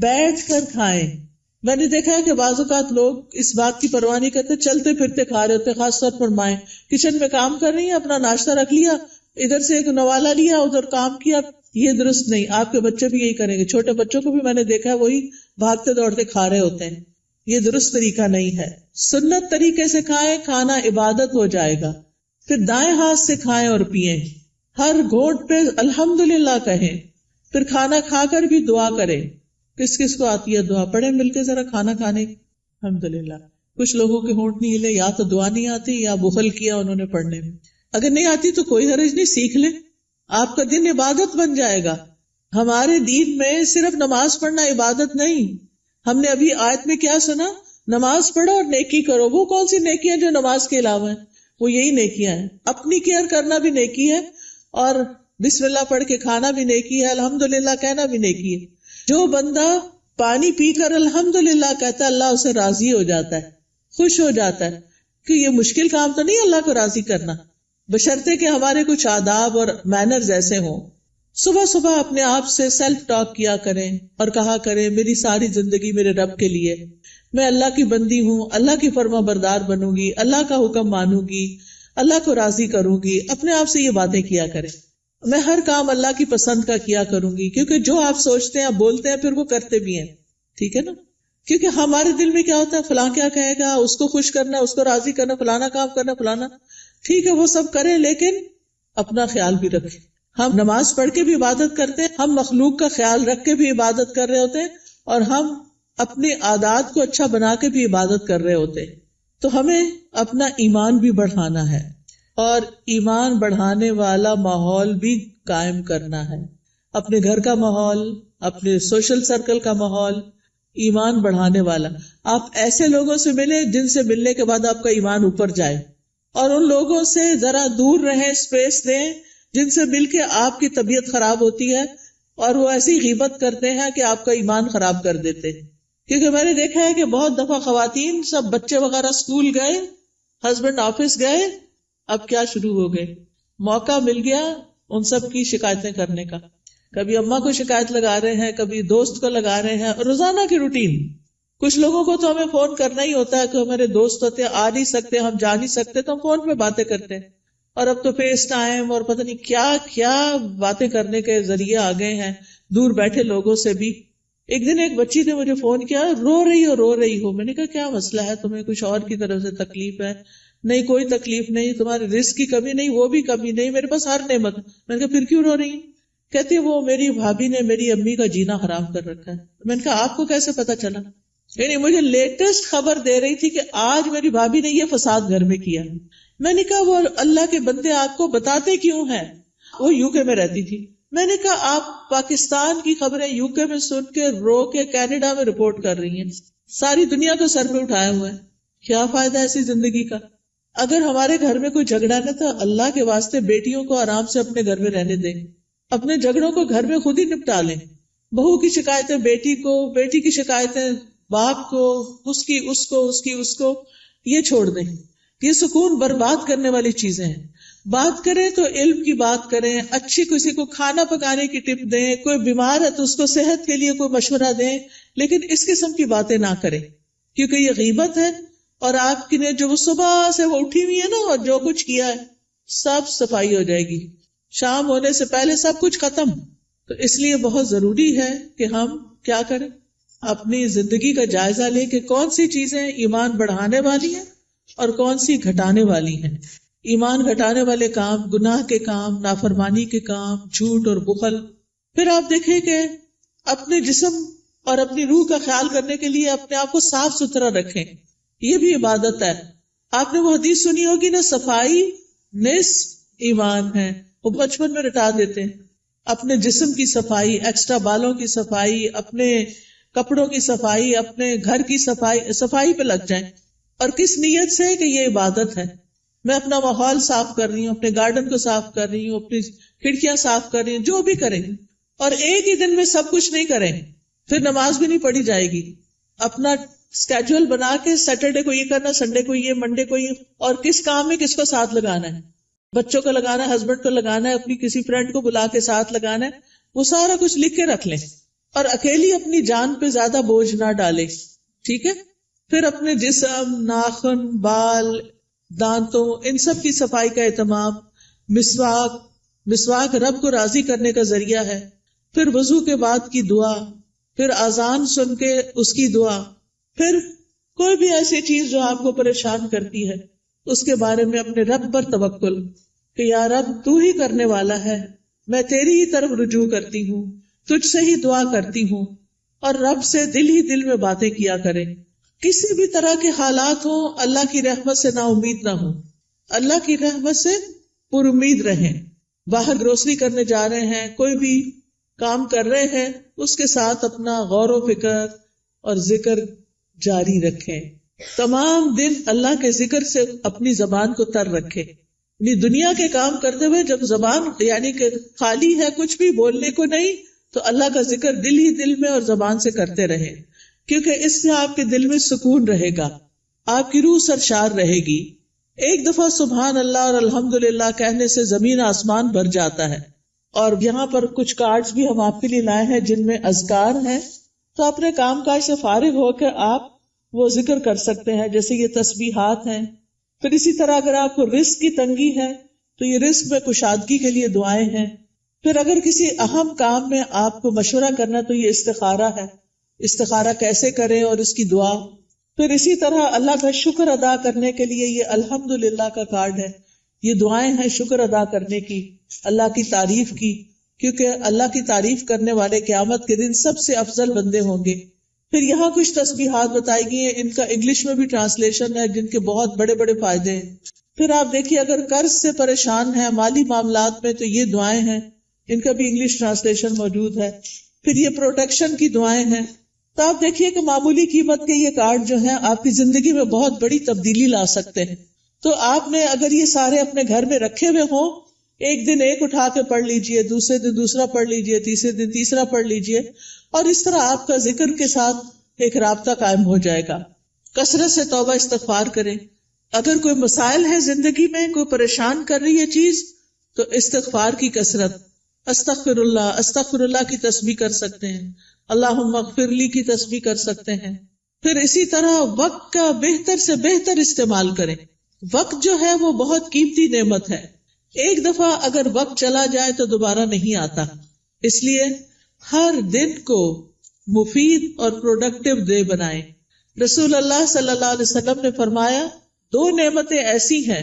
بیٹھ کر کھائیں. میں نے دیکھا ہے کہ بعض اوقات لوگ اس بات کی پرواہ نہیں کرتے، چلتے پھرتے کھا رہے ہوتے. خاص طور پر مائیں کچن میں کام کر رہی ہیں، اپنا ناشتہ رکھ لیا، ادھر سے ایک نوالا لیا، ادھر کام کیا. یہ درست نہیں. آپ کے بچے بھی یہی کریں گے. چھوٹے بچوں کو بھی میں نے دیکھا ہے وہی بھاگتے دوڑتے کھا رہے ہوتے ہیں. یہ درست طریقہ نہیں ہے. سنت طریقے سے کھائیں، کھانا عبادت ہو جائے گا. پھر دائیں ہاتھ سے کھائیں اور پیئیں. ہر گھونٹ پہ الحمدللہ کہیں. پھر کھانا کھا کر بھی دعا کریں. کس کس کو آتی ہے دعا؟ پڑھیں مل کے ذرا کھانا کھانے. الحمدللہ. کچھ لوگوں کے ہونٹ نہیں ہلے، یا تو دعا نہیں آتی یا بخل کیا انہوں نے پڑھنے میں. اگر نہیں آتی تو کوئی حرج نہیں، سیکھ لیں، آپ کا دن عبادت بن جائے گا. ہمارے دین میں صرف نماز پڑھنا عبادت نہیں. ہم نے ابھی آیت میں کیا سنا؟ نماز پڑھو اور نیکی کرو. وہ کون سی نیکی ہیں جو نماز کے علاوہ ہیں؟ وہ یہی نیکیاں ہیں. اپنی کیئر کرنا بھی نیکی ہے اور بسم اللہ پڑھ کے کھانا بھی نیکی ہے، الحمدللہ کہنا بھی نیکی ہے. جو بندہ پانی پی کر الحمدللہ کہتا ہے اللہ اسے راضی ہو جاتا ہے، خوش ہو جاتا ہے. کہ یہ مشکل کام تو نہیں اللہ کو راضی کرنا، بشرطے کہ ہمارے کچھ آداب اور مینرز ایسے ہوں. صبح صبح اپنے آپ سے سیلف ٹاک کیا کریں اور کہا کریں میری ساری زندگی میرے رب کے لیے، میں اللہ کی بندی ہوں، اللہ کی فرما بردار بنوں گی، اللہ کا حکم مانوں گی، اللہ کو راضی کروں گی. اپنے آپ سے یہ باتیں کیا کریں. میں ہر کام اللہ کی پسند کا کیا کروں گی، کیونکہ جو آپ سوچتے ہیں بولتے ہیں پھر وہ کرتے بھی ہیں. ٹھیک ہے نا؟ کیونکہ ہمارے دل میں کیا ہوتا ہے، فلاں کیا کہے گا، اس کو خوش کرنا، اس کو راضی کرنا، فلانا کام کرنا، فلانا. ٹھیک ہے وہ سب کریں، لیکن اپنا خیال بھی رکھیں. ہم نماز پڑھ کے بھی عبادت کرتے ہیں، ہم مخلوق کا خیال رکھ کے بھی عبادت کر رہے ہوتے ہیں، اور ہم اپنے عادات کو اچھا بنا کے بھی عبادت کر رہے ہوتے ہیں. تو ہمیں اپنا ایمان بھی بڑھانا ہے اور ایمان بڑھانے والا ماحول بھی قائم کرنا ہے. اپنے گھر کا ماحول، اپنے سوشل سرکل کا ماحول ایمان بڑھانے والا. آپ ایسے لوگوں سے ملیں جن سے ملنے کے بعد آپ کا ایمان اوپر جائے، اور ان لوگوں سے ذرا دور رہیں، اسپیس دیں جن سے مل کے آپ کی طبیعت خراب ہوتی ہے، اور وہ ایسی غیبت کرتے ہیں کہ آپ کا ایمان خراب کر دیتے ہیں. کیونکہ میں نے دیکھا ہے کہ بہت دفعہ خواتین سب بچے وغیرہ اسکول گئے، ہسبینڈ آفس گئے، اب کیا شروع ہو گئے، موقع مل گیا ان سب کی شکایتیں کرنے کا. کبھی اماں کو شکایت لگا رہے ہیں، کبھی دوست کو لگا رہے ہیں، روزانہ کی روٹین. کچھ لوگوں کو تو ہمیں فون کرنا ہی ہوتا ہے کہ ہمارے دوست ہوتے ہیں، آ نہیں سکتے، ہم جا نہیں سکتے، تو ہم فون پہ باتیں کرتے ہیں. اور اب تو فیس ٹائم اور پتہ نہیں کیا کیا باتیں کرنے کے ذریعے آ گئے ہیں دور بیٹھے لوگوں سے بھی. ایک دن ایک بچی نے مجھے فون کیا، رو رہی ہو. میں نے کہا کیا مسئلہ ہے تمہیں، کچھ اور کی طرف سے تکلیف ہے؟ نہیں کوئی تکلیف نہیں، تمہارے رزق کی کمی نہیں، وہ بھی کمی نہیں، میرے پاس ہر نعمت. میں نے کہا پھر کیوں رو رہی ہیں؟ کہتی ہے وہ میری بھابھی نے میری امی کا جینا حرام کر رکھا ہے. میں نے کہا آپ کو کیسے پتا چلا؟ یعنی مجھے لیٹسٹ خبر دے رہی تھی کہ آج میری بھابھی نے یہ فساد گھر میں کیا. میں نے کہا وہ اللہ کے بندے آپ کو بتاتے کیوں ہیں؟ وہ یو کے میں رہتی تھی. میں نے کہا آپ پاکستان کی خبریں یو کے میں سن کے رو کے کینیڈا میں رپورٹ کر رہی ہیں، ساری دنیا کو سر پہ اٹھائے ہوئے ہیں. کیا فائدہ ایسی زندگی کا؟ اگر ہمارے گھر میں کوئی جھگڑا نہ تو اللہ کے واسطے بیٹیوں کو آرام سے اپنے گھر میں رہنے دیں، اپنے جھگڑوں کو گھر میں خود ہی نپٹا لیں. بہو کی شکایتیں بیٹی کو، بیٹی کی شکایتیں باپ کو، اس کو یہ چھوڑ دیں. یہ سکون برباد کرنے والی چیزیں ہیں. بات کریں تو علم کی بات کریں، اچھی کسی کو کھانا پکانے کی ٹپ دیں، کوئی بیمار ہے تو اس کو صحت کے لیے کوئی مشورہ دیں، لیکن اس قسم کی باتیں نہ کریں کیونکہ یہ غیبت ہے. اور آپ کی نے جو صبح سے وہ اٹھی ہوئی ہے نا اور جو کچھ کیا ہے سب صفائی ہو جائے گی، شام ہونے سے پہلے سب کچھ ختم. تو اس لیے بہت ضروری ہے کہ ہم کیا کریں، اپنی زندگی کا جائزہ لیں کہ کون سی چیزیں ایمان بڑھانے والی ہیں اور کون سی گھٹانے والی ہیں. ایمان گھٹانے والے کام، گناہ کے کام، نافرمانی کے کام، جھوٹ اور بخل. پھر آپ دیکھیں کہ اپنے جسم اور اپنی روح کا خیال کرنے کے لیے اپنے آپ کو صاف ستھرا رکھیں، یہ بھی عبادت ہے. آپ نے وہ حدیث سنی ہوگی نا، صفائی نصف ایمان ہے، وہ بچپن میں رٹا دیتے ہیں. اپنے جسم کی صفائی، ایکسٹرا بالوں کی صفائی، اپنے کپڑوں کی صفائی، اپنے گھر کی صفائی پہ لگ جائیں. اور کس نیت سے کہ یہ عبادت ہے. میں اپنا ماحول صاف کر رہی ہوں، اپنے گارڈن کو صاف کر رہی ہوں، اپنی کھڑکیاں صاف کر رہی ہوں، جو بھی کریں. اور ایک ہی دن میں سب کچھ نہیں کریں، پھر نماز بھی نہیں پڑھی جائے گی. اپنا اسکیجول بنا کے سیٹرڈے کو یہ کرنا، سنڈے کو یہ، منڈے کو یہ، اور کس کام میں کس کو ساتھ لگانا ہے، بچوں کو لگانا ہے، ہسبینڈ کو لگانا ہے، اپنی کسی فرینڈ کو بلا کے ساتھ لگانا ہے، وہ سارا کچھ لکھ کے رکھ لیں. اور اکیلی اپنی جان پہ زیادہ بوجھ نہ ڈالے، ٹھیک ہے. پھر اپنے جسم، ناخن، بال، دانتوں، ان سب کی صفائی کا اہتمام. مسواک رب کو راضی کرنے کا ذریعہ ہے. پھر وضو کے بعد کی دعا، پھر اذان سن کے اس کی دعا. پھر کوئی بھی ایسی چیز جو آپ کو پریشان کرتی ہے اس کے بارے میں اپنے رب پر توکل کہ یا رب تو ہی کرنے والا ہے، میں تیری ہی طرف رجوع کرتی ہوں، تجھ سے ہی دعا کرتی ہوں. اور رب سے دل ہی دل میں باتیں کیا کریں. کسی بھی طرح کے حالات ہوں، اللہ کی رحمت سے نا امید نہ ہوں، اللہ کی رحمت سے پر امید رہیں. باہر گروسری کرنے جا رہے ہیں، کوئی بھی کام کر رہے ہیں، اس کے ساتھ اپنا غور و فکر اور ذکر جاری رکھیں. تمام دن اللہ کے ذکر سے اپنی زبان کو تر رکھیں. یعنی دنیا کے کام کرتے ہوئے جب زبان یعنی کہ خالی ہے، کچھ بھی بولنے کو نہیں، تو اللہ کا ذکر دل ہی دل میں اور زبان سے کرتے رہیں، کیونکہ اس سے آپ کے دل میں سکون رہے گا، آپ کی روح سرشار رہے گی. ایک دفعہ سبحان اللہ اور الحمدللہ کہنے سے زمین آسمان بھر جاتا ہے. اور یہاں پر کچھ کارڈز بھی ہم آپ کے لیے لائے ہیں جن میں اذکار ہیں، تو اپنے کام کاج سے فارغ ہو کے آپ وہ ذکر کر سکتے ہیں، جیسے یہ تسبیحات ہیں. پھر اسی طرح اگر آپ کو رزق کی تنگی ہے تو یہ رزق میں کشادگی کے لیے دعائیں ہیں. پھر اگر کسی اہم کام میں آپ کو مشورہ کرنا تو یہ استخارہ ہے، استخارہ کیسے کریں اور اس کی دعا. پھر اسی طرح اللہ کا شکر ادا کرنے کے لیے یہ الحمدللہ کا کارڈ ہے، یہ دعائیں ہیں شکر ادا کرنے کی، اللہ کی تعریف کی، کیونکہ اللہ کی تعریف کرنے والے قیامت کے دن سب سے افضل بندے ہوں گے. پھر یہاں کچھ تسبیحات بتائی گئی ہیں، ان کا انگلش میں بھی ٹرانسلیشن ہے جن کے بہت بڑے بڑے فائدے ہیں. پھر آپ دیکھیے اگر قرض سے پریشان ہیں، مالی معاملات میں، تو یہ دعائیں ہیں، ان کا بھی انگلش ٹرانسلیشن موجود ہے. پھر یہ پروٹیکشن کی دعائیں ہیں. تو آپ دیکھیے کہ معمولی قیمت کے یہ کارڈ جو ہیں آپ کی زندگی میں بہت بڑی تبدیلی لا سکتے ہیں. تو آپ نے اگر یہ سارے اپنے گھر میں رکھے ہوئے ہوں ایک دن ایک اٹھا کے پڑھ لیجئے، دوسرے دن دوسرا پڑھ لیجئے، تیسرے دن تیسرا پڑھ لیجئے، اور اس طرح آپ کا ذکر کے ساتھ ایک رابطہ قائم ہو جائے گا. کثرت سے توبہ استغفار کریں. اگر کوئی مسائل ہے زندگی میں، کوئی پریشان کر رہی ہے چیز، تو استغفار کی کثرت، استغفر اللہ کی تسبیح کر سکتے ہیں، اللہم اغفر لی کی تسبیح کر سکتے ہیں. پھر اسی طرح وقت کا بہتر سے بہتر استعمال کریں. وقت جو ہے وہ بہت قیمتی نعمت ہے. ایک دفعہ اگر وقت چلا جائے تو دوبارہ نہیں آتا، اس لیے ہر دن کو مفید اور پروڈکٹیو ڈے بنائیں. رسول اللہ صلی اللہ علیہ وسلم نے فرمایا 2 نعمتیں ایسی ہیں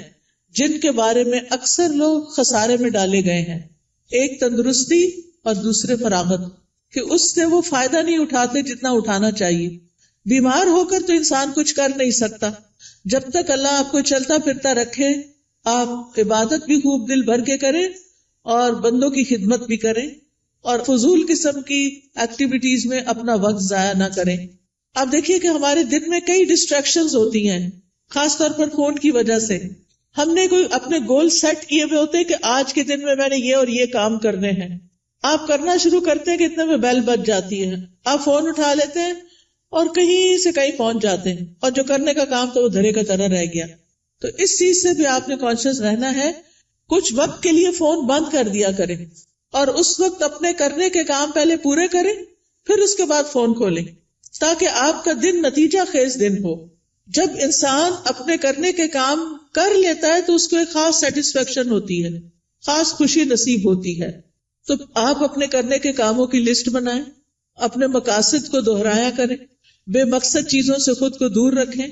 جن کے بارے میں اکثر لوگ خسارے میں ڈالے گئے ہیں، ایک تندرستی اور دوسرے فراغت، کہ اس سے وہ فائدہ نہیں اٹھاتے جتنا اٹھانا چاہیے. بیمار ہو کر تو انسان کچھ کر نہیں سکتا. جب تک اللہ آپ کو چلتا پھرتا رکھے، آپ عبادت بھی خوب دل بھر کے کریں اور بندوں کی خدمت بھی کریں اور فضول قسم کی ایکٹیویٹیز میں اپنا وقت ضائع نہ کریں. آپ دیکھیے کہ ہمارے دن میں کئی ڈسٹریکشنز ہوتی ہیں، خاص طور پر فون کی وجہ سے. ہم نے کوئی اپنے گول سیٹ کیے ہوئے ہوتے کہ آج کے دن میں نے یہ اور یہ کام کرنے ہیں. آپ کرنا شروع کرتے ہیں کہ اتنے میں بیل بج جاتی ہے، آپ فون اٹھا لیتے ہیں اور کہیں سے کہیں پہنچ جاتے ہیں، اور جو کرنے کا کام تو وہ دھرے کا طرح رہ گیا. تو اس چیز سے بھی آپ نے کانشیس رہنا ہے. کچھ وقت کے لیے فون بند کر دیا کریں اور اس وقت اپنے کرنے کے کام پہلے پورے کریں، پھر اس کے بعد فون کھولیں، تاکہ آپ کا دن نتیجہ خیز دن ہو. جب انسان اپنے کرنے کے کام کر لیتا ہے تو اس کو ایک خاص سیٹسفیکشن ہوتی ہے، خاص خوشی نصیب ہوتی ہے. تو آپ اپنے کرنے کے کاموں کی لسٹ بنائیں، اپنے مقاصد کو دہرایا کریں، بے مقصد چیزوں سے خود کو دور رکھیں،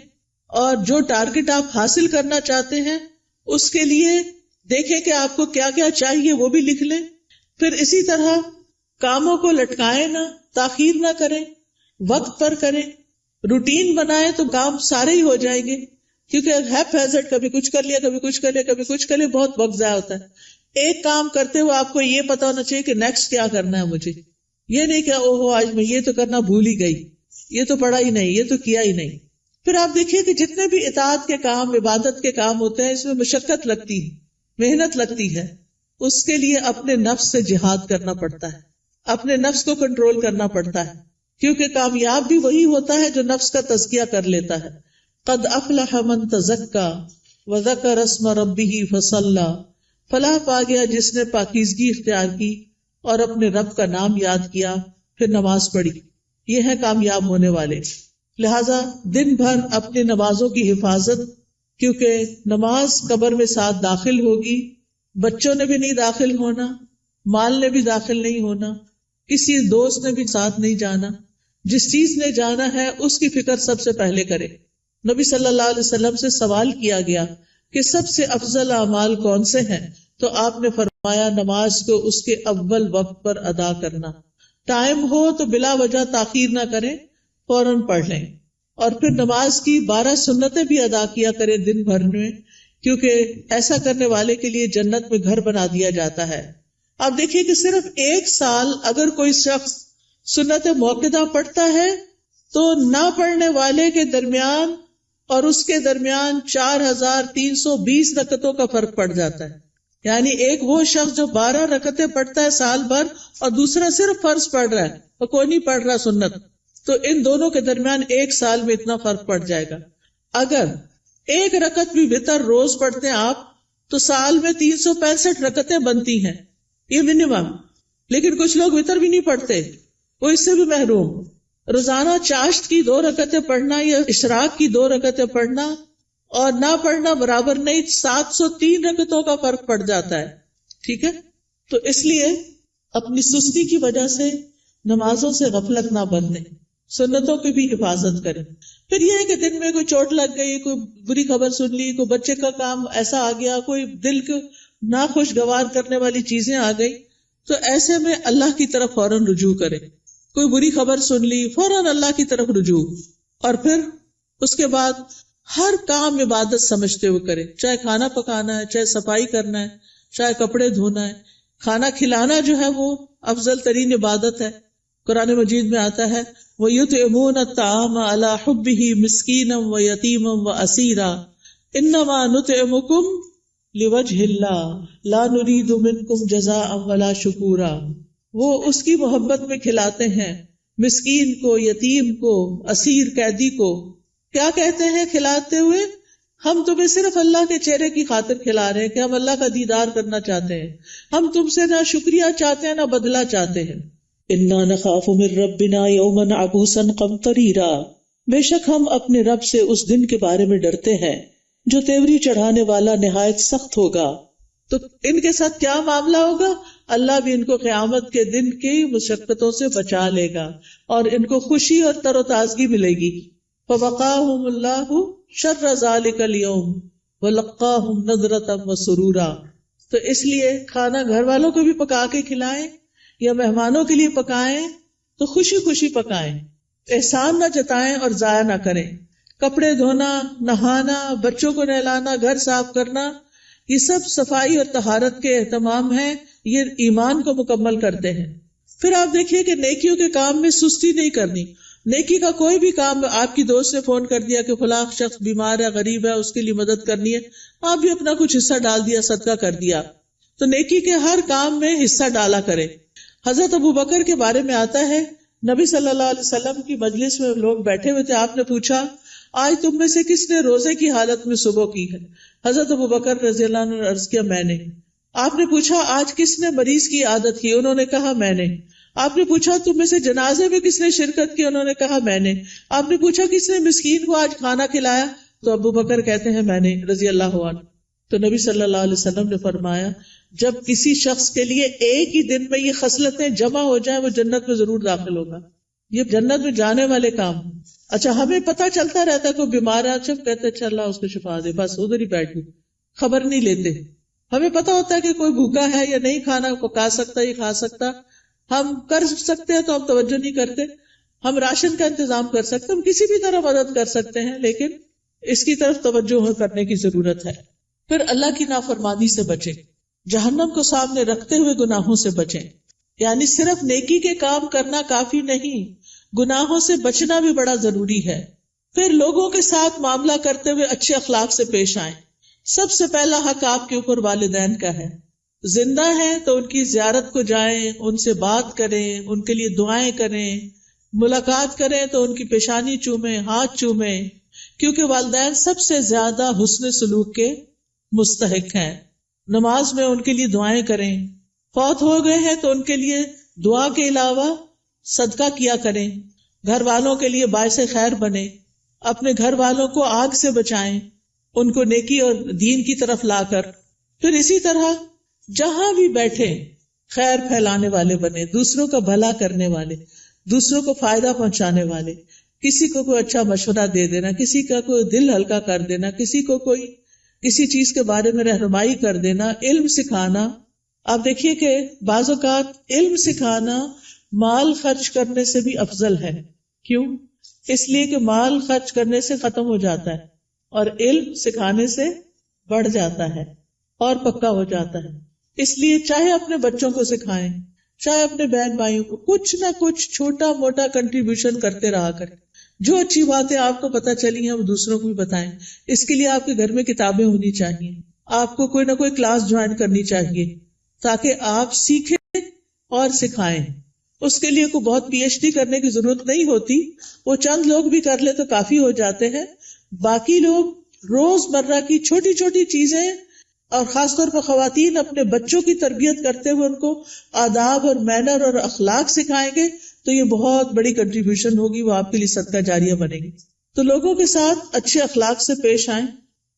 اور جو ٹارگٹ آپ حاصل کرنا چاہتے ہیں اس کے لیے دیکھیں کہ آپ کو کیا کیا چاہیے، وہ بھی لکھ لیں. پھر اسی طرح کاموں کو لٹکائیں نہ، تاخیر نہ کریں، وقت پر کریں. روٹین بنائیں تو کام سارے ہی ہو جائیں گے، کیونکہ ہیپ ہیزرڈ کبھی کچھ کر لیا، کبھی کچھ کر لیا، کبھی کچھ کر لیا، بہت وقت ضائع ہوتا ہے. ایک کام کرتے ہوئے آپ کو یہ پتا ہونا چاہیے کہ نیکسٹ کیا کرنا ہے مجھے. یہ نہیں کہ اوہو آج میں یہ تو کرنا بھول ہی گئی، یہ تو پڑھا ہی نہیں، یہ تو کیا ہی نہیں. پھر آپ دیکھیے کہ جتنے بھی اطاعت کے کام، عبادت کے کام ہوتے ہیں، اس میں مشقت لگتی ہے، محنت لگتی ہے. اس کے لیے اپنے نفس سے جہاد کرنا پڑتا ہے، اپنے نفس کو کنٹرول کرنا پڑتا ہے، کیونکہ کامیاب بھی وہی ہوتا ہے جو نفس کا تزکیہ کر لیتا ہے. قد افلح من تزکا وذکر اسم ربہ فصلی، فلاح پا گیا جس نے پاکیزگی اختیار کی اور اپنے رب کا نام یاد کیا پھر نماز پڑھی. یہ ہے کامیاب ہونے والے. لہذا دن بھر اپنی نمازوں کی حفاظت، کیونکہ نماز قبر میں ساتھ داخل ہوگی، بچوں نے بھی نہیں داخل ہونا، مال نے بھی داخل نہیں ہونا، کسی دوست نے بھی ساتھ نہیں جانا. جس چیز نے جانا ہے اس کی فکر سب سے پہلے کرے. نبی صلی اللہ علیہ وسلم سے سوال کیا گیا کہ سب سے افضل اعمال کون سے ہیں، تو آپ نے فرمایا نماز کو اس کے اول وقت پر ادا کرنا. ٹائم ہو تو بلا وجہ تاخیر نہ کریں، فوراً پڑھ لیں. اور پھر نماز کی 12 سنتیں بھی ادا کیا کریں دن بھر میں، کیونکہ ایسا کرنے والے کے لیے جنت میں گھر بنا دیا جاتا ہے. آپ دیکھیے کہ صرف 1 سال اگر کوئی شخص سنت موقدہ پڑھتا ہے تو نہ پڑھنے والے کے درمیان اور اس کے درمیان 4320 رکعتوں کا فرق پڑ جاتا ہے. یعنی ایک وہ شخص جو 12 رکعتیں پڑھتا ہے سال بھر، اور دوسرا صرف فرض پڑھ رہا ہے اور کوئی نہیں پڑھ رہا سنت، تو ان دونوں کے درمیان 1 سال میں اتنا فرق پڑ جائے گا. اگر 1 رکعت بھی وتر روز پڑھتے ہیں آپ تو سال میں 365 رکعتیں بنتی ہیں، یہ منیمم. لیکن کچھ لوگ وتر بھی نہیں پڑھتے، وہ اس سے بھی محروم. روزانہ چاشت کی 2 رکعتیں پڑھنا یا اشراق کی 2 رکعتیں پڑھنا اور نہ پڑھنا برابر نہیں، 703 رکعتوں کا فرق پڑ جاتا ہے. ٹھیک ہے، تو اس لیے اپنی سستی کی وجہ سے نمازوں سے غفلت نہ برتیں، سنتوں کی بھی حفاظت کریں. پھر یہ ہے کہ دن میں کوئی چوٹ لگ گئی، کوئی بری خبر سن لی، کوئی بچے کا کام ایسا آ گیا، کوئی دل کو ناخوشگوار کرنے والی چیزیں آ گئی، تو ایسے میں اللہ کی طرف فوراً رجوع کریں. کوئی بری خبر سن لی، فوراً اللہ کی طرف رجوع. اور پھر اس کے بعد ہر کام عبادت سمجھتے ہوئے کریں، چاہے کھانا پکانا ہے، چاہے صفائی کرنا ہے، چاہے کپڑے دھونا ہے. کھانا کھلانا جو ہے وہ افضل ترین عبادت ہے. قرآن مجید میں آتا ہے وَيُطْعِمُونَ الطَّعَامَ عَلَى حُبِّهِ مِسْكِينًا وَيَتِيمًا وَأَسِيرًا إِنَّمَا نُطْعِمُكُمْ لوجہ اللہ لا نرید منکم جزاء ولا شکورا، وہ اس کی محبت میں کھلاتے ہیں مسکین کو، یتیم کو، اسیر قیدی کو. کیا کہتے ہیں کھلاتے ہوئے؟ ہم تمہیں صرف اللہ کے چہرے کی خاطر کھلا رہے ہیں کہ ہم اللہ کا دیدار کرنا چاہتے ہیں، ہم تم سے نہ شکریہ چاہتے ہیں نہ بدلہ چاہتے ہیں. انا نخاف من ربنا یوما عبوسا قمطریرا، بے شک ہم اپنے رب سے اس دن کے بارے میں ڈرتے ہیں جو تیوری چڑھانے والا نہایت سخت ہوگا. تو ان کے ساتھ کیا معاملہ ہوگا؟ اللہ بھی ان کو قیامت کے دن کی مشقتوں سے بچا لے گا اور ان کو خوشی اور تر و تازگی ملے گی. فوقاہم اللہ شر ذلک اليوم ولقاہم نضرۃ وسرورا. تو اس لیے کھانا گھر والوں کو بھی پکا کے کھلائیں یا مہمانوں کے لیے پکائیں تو خوشی خوشی پکائیں، احسان نہ جتائیں اور ضائع نہ کریں. کپڑے دھونا، نہانا، بچوں کو نہلانا، گھر صاف کرنا، یہ سب صفائی اور طہارت کے اہتمام ہیں، یہ ایمان کو مکمل کرتے ہیں. پھر آپ دیکھیے کہ نیکیوں کے کام میں سستی نہیں کرنی. نیکی کا کوئی بھی کام، آپ کی دوست نے فون کر دیا کہ فلاں شخص بیمار ہے، غریب ہے، اس کے لیے مدد کرنی ہے، آپ بھی اپنا کچھ حصہ ڈال دیا، صدقہ کر دیا. تو نیکی کے ہر کام میں حصہ ڈالا کرے. حضرت ابوبکر کے بارے میں آتا ہے، نبی صلی اللہ علیہ وسلم کی مجلس میں لوگ بیٹھے ہوئے تھے، آپ نے پوچھا آج تم میں سے کس نے روزے کی حالت میں صبح کی ہے؟ حضرت ابوبکر رضی اللہ عنہ نے عرض کیا میں نے. آپ نے پوچھا آج کس نے مریض کی عادت کی؟ انہوں نے کہا میں نے. آپ نے پوچھا تم میں سے جنازے میں کس نے شرکت کی؟ انہوں نے کہا میں نے. آپ نے پوچھا کس نے مسکین کو آج کھانا کھلایا؟ تو ابوبکر کہتے ہیں میں نے رضی اللہ عنہ. تو نبی صلی اللہ علیہ وسلم نے فرمایا جب کسی شخص کے لیے ایک ہی دن میں یہ خصلتیں جمع ہو جائیں وہ جنت میں ضرور داخل ہوگا. یہ جنت میں جانے والے کام. اچھا ہمیں پتہ چلتا رہتا ہے کوئی بیمار ہے، جب کہتے اچھا اللہ اس کو شفا دے، بس ادھر ہی بیٹھ گئے، خبر نہیں لیتے. ہمیں پتہ ہوتا ہے کہ کوئی بھوکا ہے یا نہیں کھانا پکا سکتا یہ کھا سکتا، ہم کر سکتے ہیں تو ہم توجہ نہیں کرتے. ہم راشن کا انتظام کر سکتے، ہم کسی بھی طرح مدد کر سکتے ہیں، لیکن اس کی طرف توجہ کرنے کی ضرورت ہے. پھر اللہ کی نافرمانی سے بچیں، جہنم کو سامنے رکھتے ہوئے گناہوں سے بچیں. یعنی صرف نیکی کے کام کرنا کافی نہیں، گناہوں سے بچنا بھی بڑا ضروری ہے. پھر لوگوں کے ساتھ معاملہ کرتے ہوئے اچھے اخلاق سے پیش آئیں. سب سے پہلا حق آپ کے اوپر والدین کا ہے. زندہ ہیں تو ان کی زیارت کو جائیں، ان سے بات کریں، ان کے لیے دعائیں کریں، ملاقات کریں تو ان کی پیشانی چومیں، ہاتھ چومیں، کیونکہ والدین سب سے زیادہ حسن سلوک کے مستحق ہیں. نماز میں ان کے لیے دعائیں کریں. فوت ہو گئے ہیں تو ان کے لیے دعا کے علاوہ صدقہ کیا کریں. گھر والوں کے لیے باعث خیر بنے، اپنے گھر والوں کو آگ سے بچائیں، ان کو نیکی اور دین کی طرف لا کر. پھر اسی طرح جہاں بھی بیٹھے خیر پھیلانے والے بنے، دوسروں کا بھلا کرنے والے، دوسروں کو فائدہ پہنچانے والے. کسی کو کوئی اچھا مشورہ دے دینا، کسی کا کوئی دل ہلکا کر دینا، کسی کو کوئی کسی چیز کے بارے میں رہنمائی کر دینا، علم سکھانا. آپ دیکھیے کہ بعض اوقات علم سکھانا مال خرچ کرنے سے بھی افضل ہے. کیوں؟ اس لیے کہ مال خرچ کرنے سے ختم ہو جاتا ہے اور علم سکھانے سے بڑھ جاتا ہے اور پکا ہو جاتا ہے. اس لیے چاہے اپنے بچوں کو سکھائیں، چاہے اپنے بہن بھائیوں کو، کچھ نہ کچھ چھوٹا موٹا کنٹریبیوشن کرتے رہا کریں. جو اچھی باتیں آپ کو پتہ چلی ہیں وہ دوسروں کو بھی بتائیں. اس کے لیے آپ کے گھر میں کتابیں ہونی چاہیے، آپ کو کوئی نہ کوئی کلاس جوائن کرنی چاہیے تاکہ آپ سیکھیں اور سکھائیں. اس کے لیے کوئی بہت پی ایچ ڈی کرنے کی ضرورت نہیں ہوتی، وہ چند لوگ بھی کر لے تو کافی ہو جاتے ہیں. باقی لوگ روز مرہ کی چھوٹی چھوٹی چیزیں اور خاص طور پر خواتین اپنے بچوں کی تربیت کرتے ہوئے ان کو آداب اور مینر اور اخلاق سکھائیں گے تو یہ بہت بڑی کنٹریبیوشن ہوگی، وہ آپ کے لیے صدقہ جاریہ بنے گی. تو لوگوں کے ساتھ اچھے اخلاق سے پیش آئیں.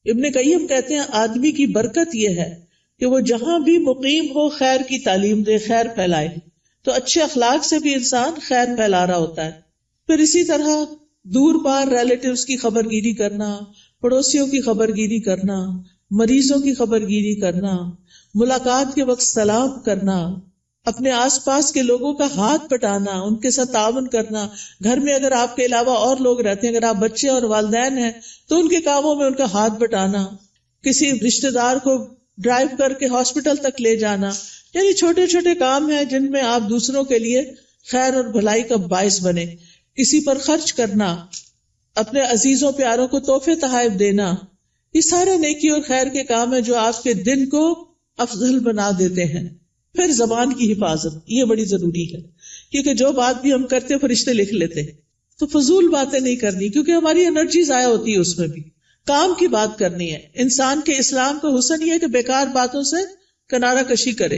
ابن قیم کہتے ہیں آدمی کی برکت یہ ہے کہ وہ جہاں بھی مقیم ہو خیر کی تعلیم دے، خیر پھیلائے. تو اچھے اخلاق سے بھی انسان خیر پھیلا رہا ہوتا ہے. پھر اسی طرح دور پار ریلیٹیوز کی خبر گیری کرنا، پڑوسیوں کی خبر گیری کرنا، مریضوں کی خبر گیری کرنا، ملاقات کے وقت سلام کرنا، اپنے آس پاس کے لوگوں کا ہاتھ پٹانا، ان کے ساتھ تعاون کرنا. گھر میں اگر آپ کے علاوہ اور لوگ رہتے ہیں، اگر آپ بچے اور والدین ہیں تو ان کے کاموں میں ان کا ہاتھ بٹانا، کسی رشتہ دار کو ڈرائیو کر کے ہاسپٹل تک لے جانا. یعنی چھوٹے چھوٹے کام ہیں جن میں آپ دوسروں کے لیے خیر اور بھلائی کا باعث بنے. کسی پر خرچ کرنا، اپنے عزیزوں پیاروں کو تحفے تحائف دینا، یہ سارے نیکی اور خیر کے کام ہیں جو آپ کے دن کو افضل بنا دیتے ہیں. پھر زبان کی حفاظت، یہ بڑی ضروری ہے، کیونکہ جو بات بھی ہم کرتے فرشتے لکھ لیتے ہیں. تو فضول باتیں نہیں کرنی، کیونکہ ہماری انرجی ضائع ہوتی ہے اس میں بھی. کام کی بات کرنی ہے. انسان کے اسلام کا حسن یہ ہے کہ بیکار باتوں سے کنارہ کشی کرے.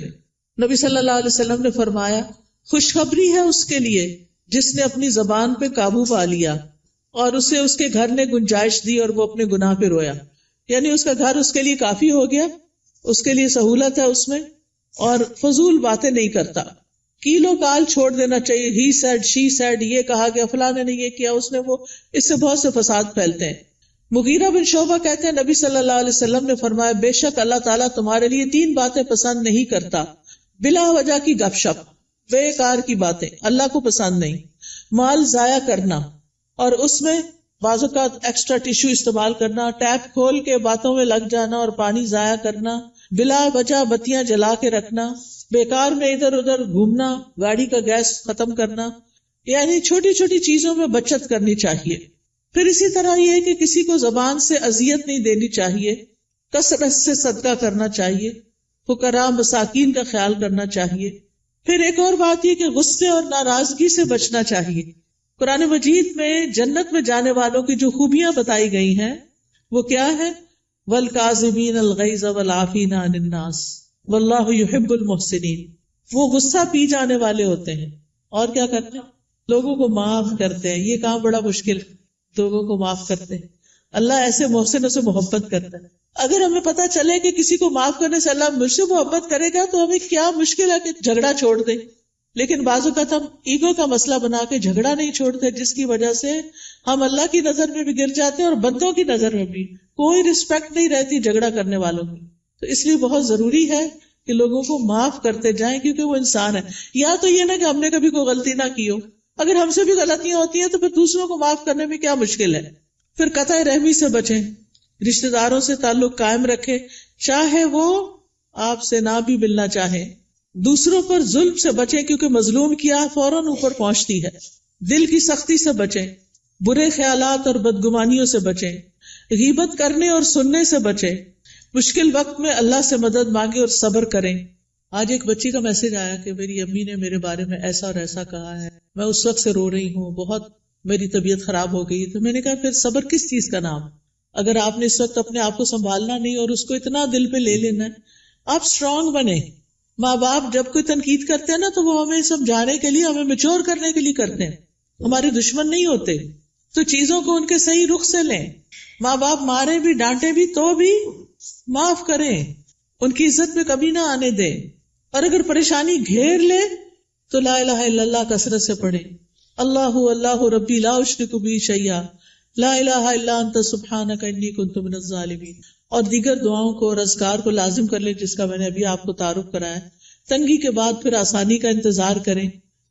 نبی صلی اللہ علیہ وسلم نے فرمایا خوشخبری ہے اس کے لیے جس نے اپنی زبان پہ قابو پا لیا اور اسے اس کے گھر نے گنجائش دی اور وہ اپنے گناہ پہ رویا. یعنی اس کا گھر اس کے لیے کافی ہو گیا، اس کے لیے سہولت ہے اس میں، اور فضول باتیں نہیں کرتا. کیلو کال چھوڑ دینا چاہیے. ہی سیڈ، شی سیڈ، یہ کہا گیا، فلاں نے یہ کیا، اس نے وہ، اس سے بہت سے فساد پھیلتے ہیں. مغیرہ بن شعبہ کہتے ہیں نبی صلی اللہ علیہ وسلم نے فرمایا بے شک اللہ تعالیٰ تمہارے لیے 3 باتیں پسند نہیں کرتا. بلا وجہ کی گپ شپ، بیکار کی باتیں اللہ کو پسند نہیں. مال ضائع کرنا، اور اس میں بعض اوقات ایکسٹرا ٹیشو استعمال کرنا، ٹیپ کھول کے باتوں میں لگ جانا اور پانی ضائع کرنا، بلا وجہ بتیاں جلا کے رکھنا، بیکار میں ادھر ادھر گھومنا، گاڑی کا گیس ختم کرنا. یعنی چھوٹی چھوٹی چیزوں میں بچت کرنی چاہیے. پھر اسی طرح یہ ہے کہ کسی کو زبان سے اذیت نہیں دینی چاہیے، کثرت سے صدقہ کرنا چاہیے، فقراء مساکین کا خیال کرنا چاہیے. پھر ایک اور بات یہ کہ غصے اور ناراضگی سے بچنا چاہیے. قرآن مجید میں جنت میں جانے والوں کی جو خوبیاں بتائی گئی ہیں وہ کیا ہے؟ وَالْكَاظِمِينَ الْغَيْظَ وَالْعَافِينَ عَنِ النَّاسِ وَاللَّهُ يُحِبُّ الْمُحْسِنِينَ. وہ غصہ پی جانے والے ہوتے ہیں اور کیا کرتے ہیں؟ لوگوں کو معاف کرتے ہیں. یہ کام بڑا مشکل ہے، لوگوں کو معاف کرتے ہیں. اللہ ایسے محسنوں سے محبت کرتا ہے. اگر ہمیں پتا چلے کہ کسی کو معاف کرنے سے اللہ مجھ سے محبت کرے گا تو ہمیں کیا مشکل ہے کہ جھگڑا چھوڑ دیں. لیکن بعض اوقات ہم ایگو کا مسئلہ بنا کے جھگڑا نہیں چھوڑتے، جس کی وجہ سے ہم اللہ کی نظر میں بھی گر جاتے ہیں اور بندوں کی نظر میں بھی. کوئی رسپیکٹ نہیں رہتی جھگڑا کرنے والوں کی. تو اس لیے بہت ضروری ہے کہ لوگوں کو معاف کرتے جائیں، کیونکہ وہ انسان ہے. یا تو یہ نہ کہ ہم نے کبھی کوئی غلطی نہ کی ہو، اگر ہم سے بھی غلطیاں ہوتی ہیں تو پھر دوسروں کو معاف کرنے میں کیا مشکل ہے. پھر قطع رحمی سے بچیں، رشتہ داروں سے تعلق قائم رکھیں، چاہے وہ آپ سے نہ بھی ملنا چاہیں. دوسروں پر ظلم سے بچیں، کیونکہ مظلوم کی آہ فوراً اوپر پہنچتی ہے. دل کی سختی سے بچیں، برے خیالات اور بدگمانیوں سے بچیں، غیبت کرنے اور سننے سے بچیں. مشکل وقت میں اللہ سے مدد مانگیں اور صبر کریں. آج ایک بچی کا میسج آیا کہ میری امی نے میرے بارے میں ایسا اور ایسا کہا ہے، میں اس وقت سے رو رہی ہوں، بہت میری طبیعت خراب ہو گئی. تو میں نے کہا پھر صبر کس چیز کا نام؟ اگر آپ نے اس وقت اپنے آپ کو سنبھالنا نہیں اور اس کو اتنا دل پہ لے لینا ہے، آپ اسٹرانگ بنیں. ماں باپ جب کوئی تنقید کرتے ہیں نا تو وہ ہمیں سمجھانے کے لیے، ہمیں میچور کرنے کے لیے کرتے ہیں، ہمارے دشمن نہیں ہوتے. تو چیزوں کو ان کے صحیح رخ سے لیں. ماں باپ مارے بھی ڈانٹے بھی تو بھی معاف کریں، ان کی عزت میں کمی نہ آنے دیں. اور اگر پریشانی گھیر لے تو لا الہ الا اللہ کثرت سے پڑھیں. اللہ اللہ ربی لا اشرک بہ شیئا لا الہ الا انت سبحانک انی کنت من الظالمین. اور دیگر دعاؤں کو اور اذکار کو لازم کر لیں، جس کا میں نے ابھی آپ کو تعارف کرایا. تنگی کے بعد پھر آسانی کا انتظار کریں،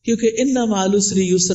کیونکہ ان مع العسر یسرا.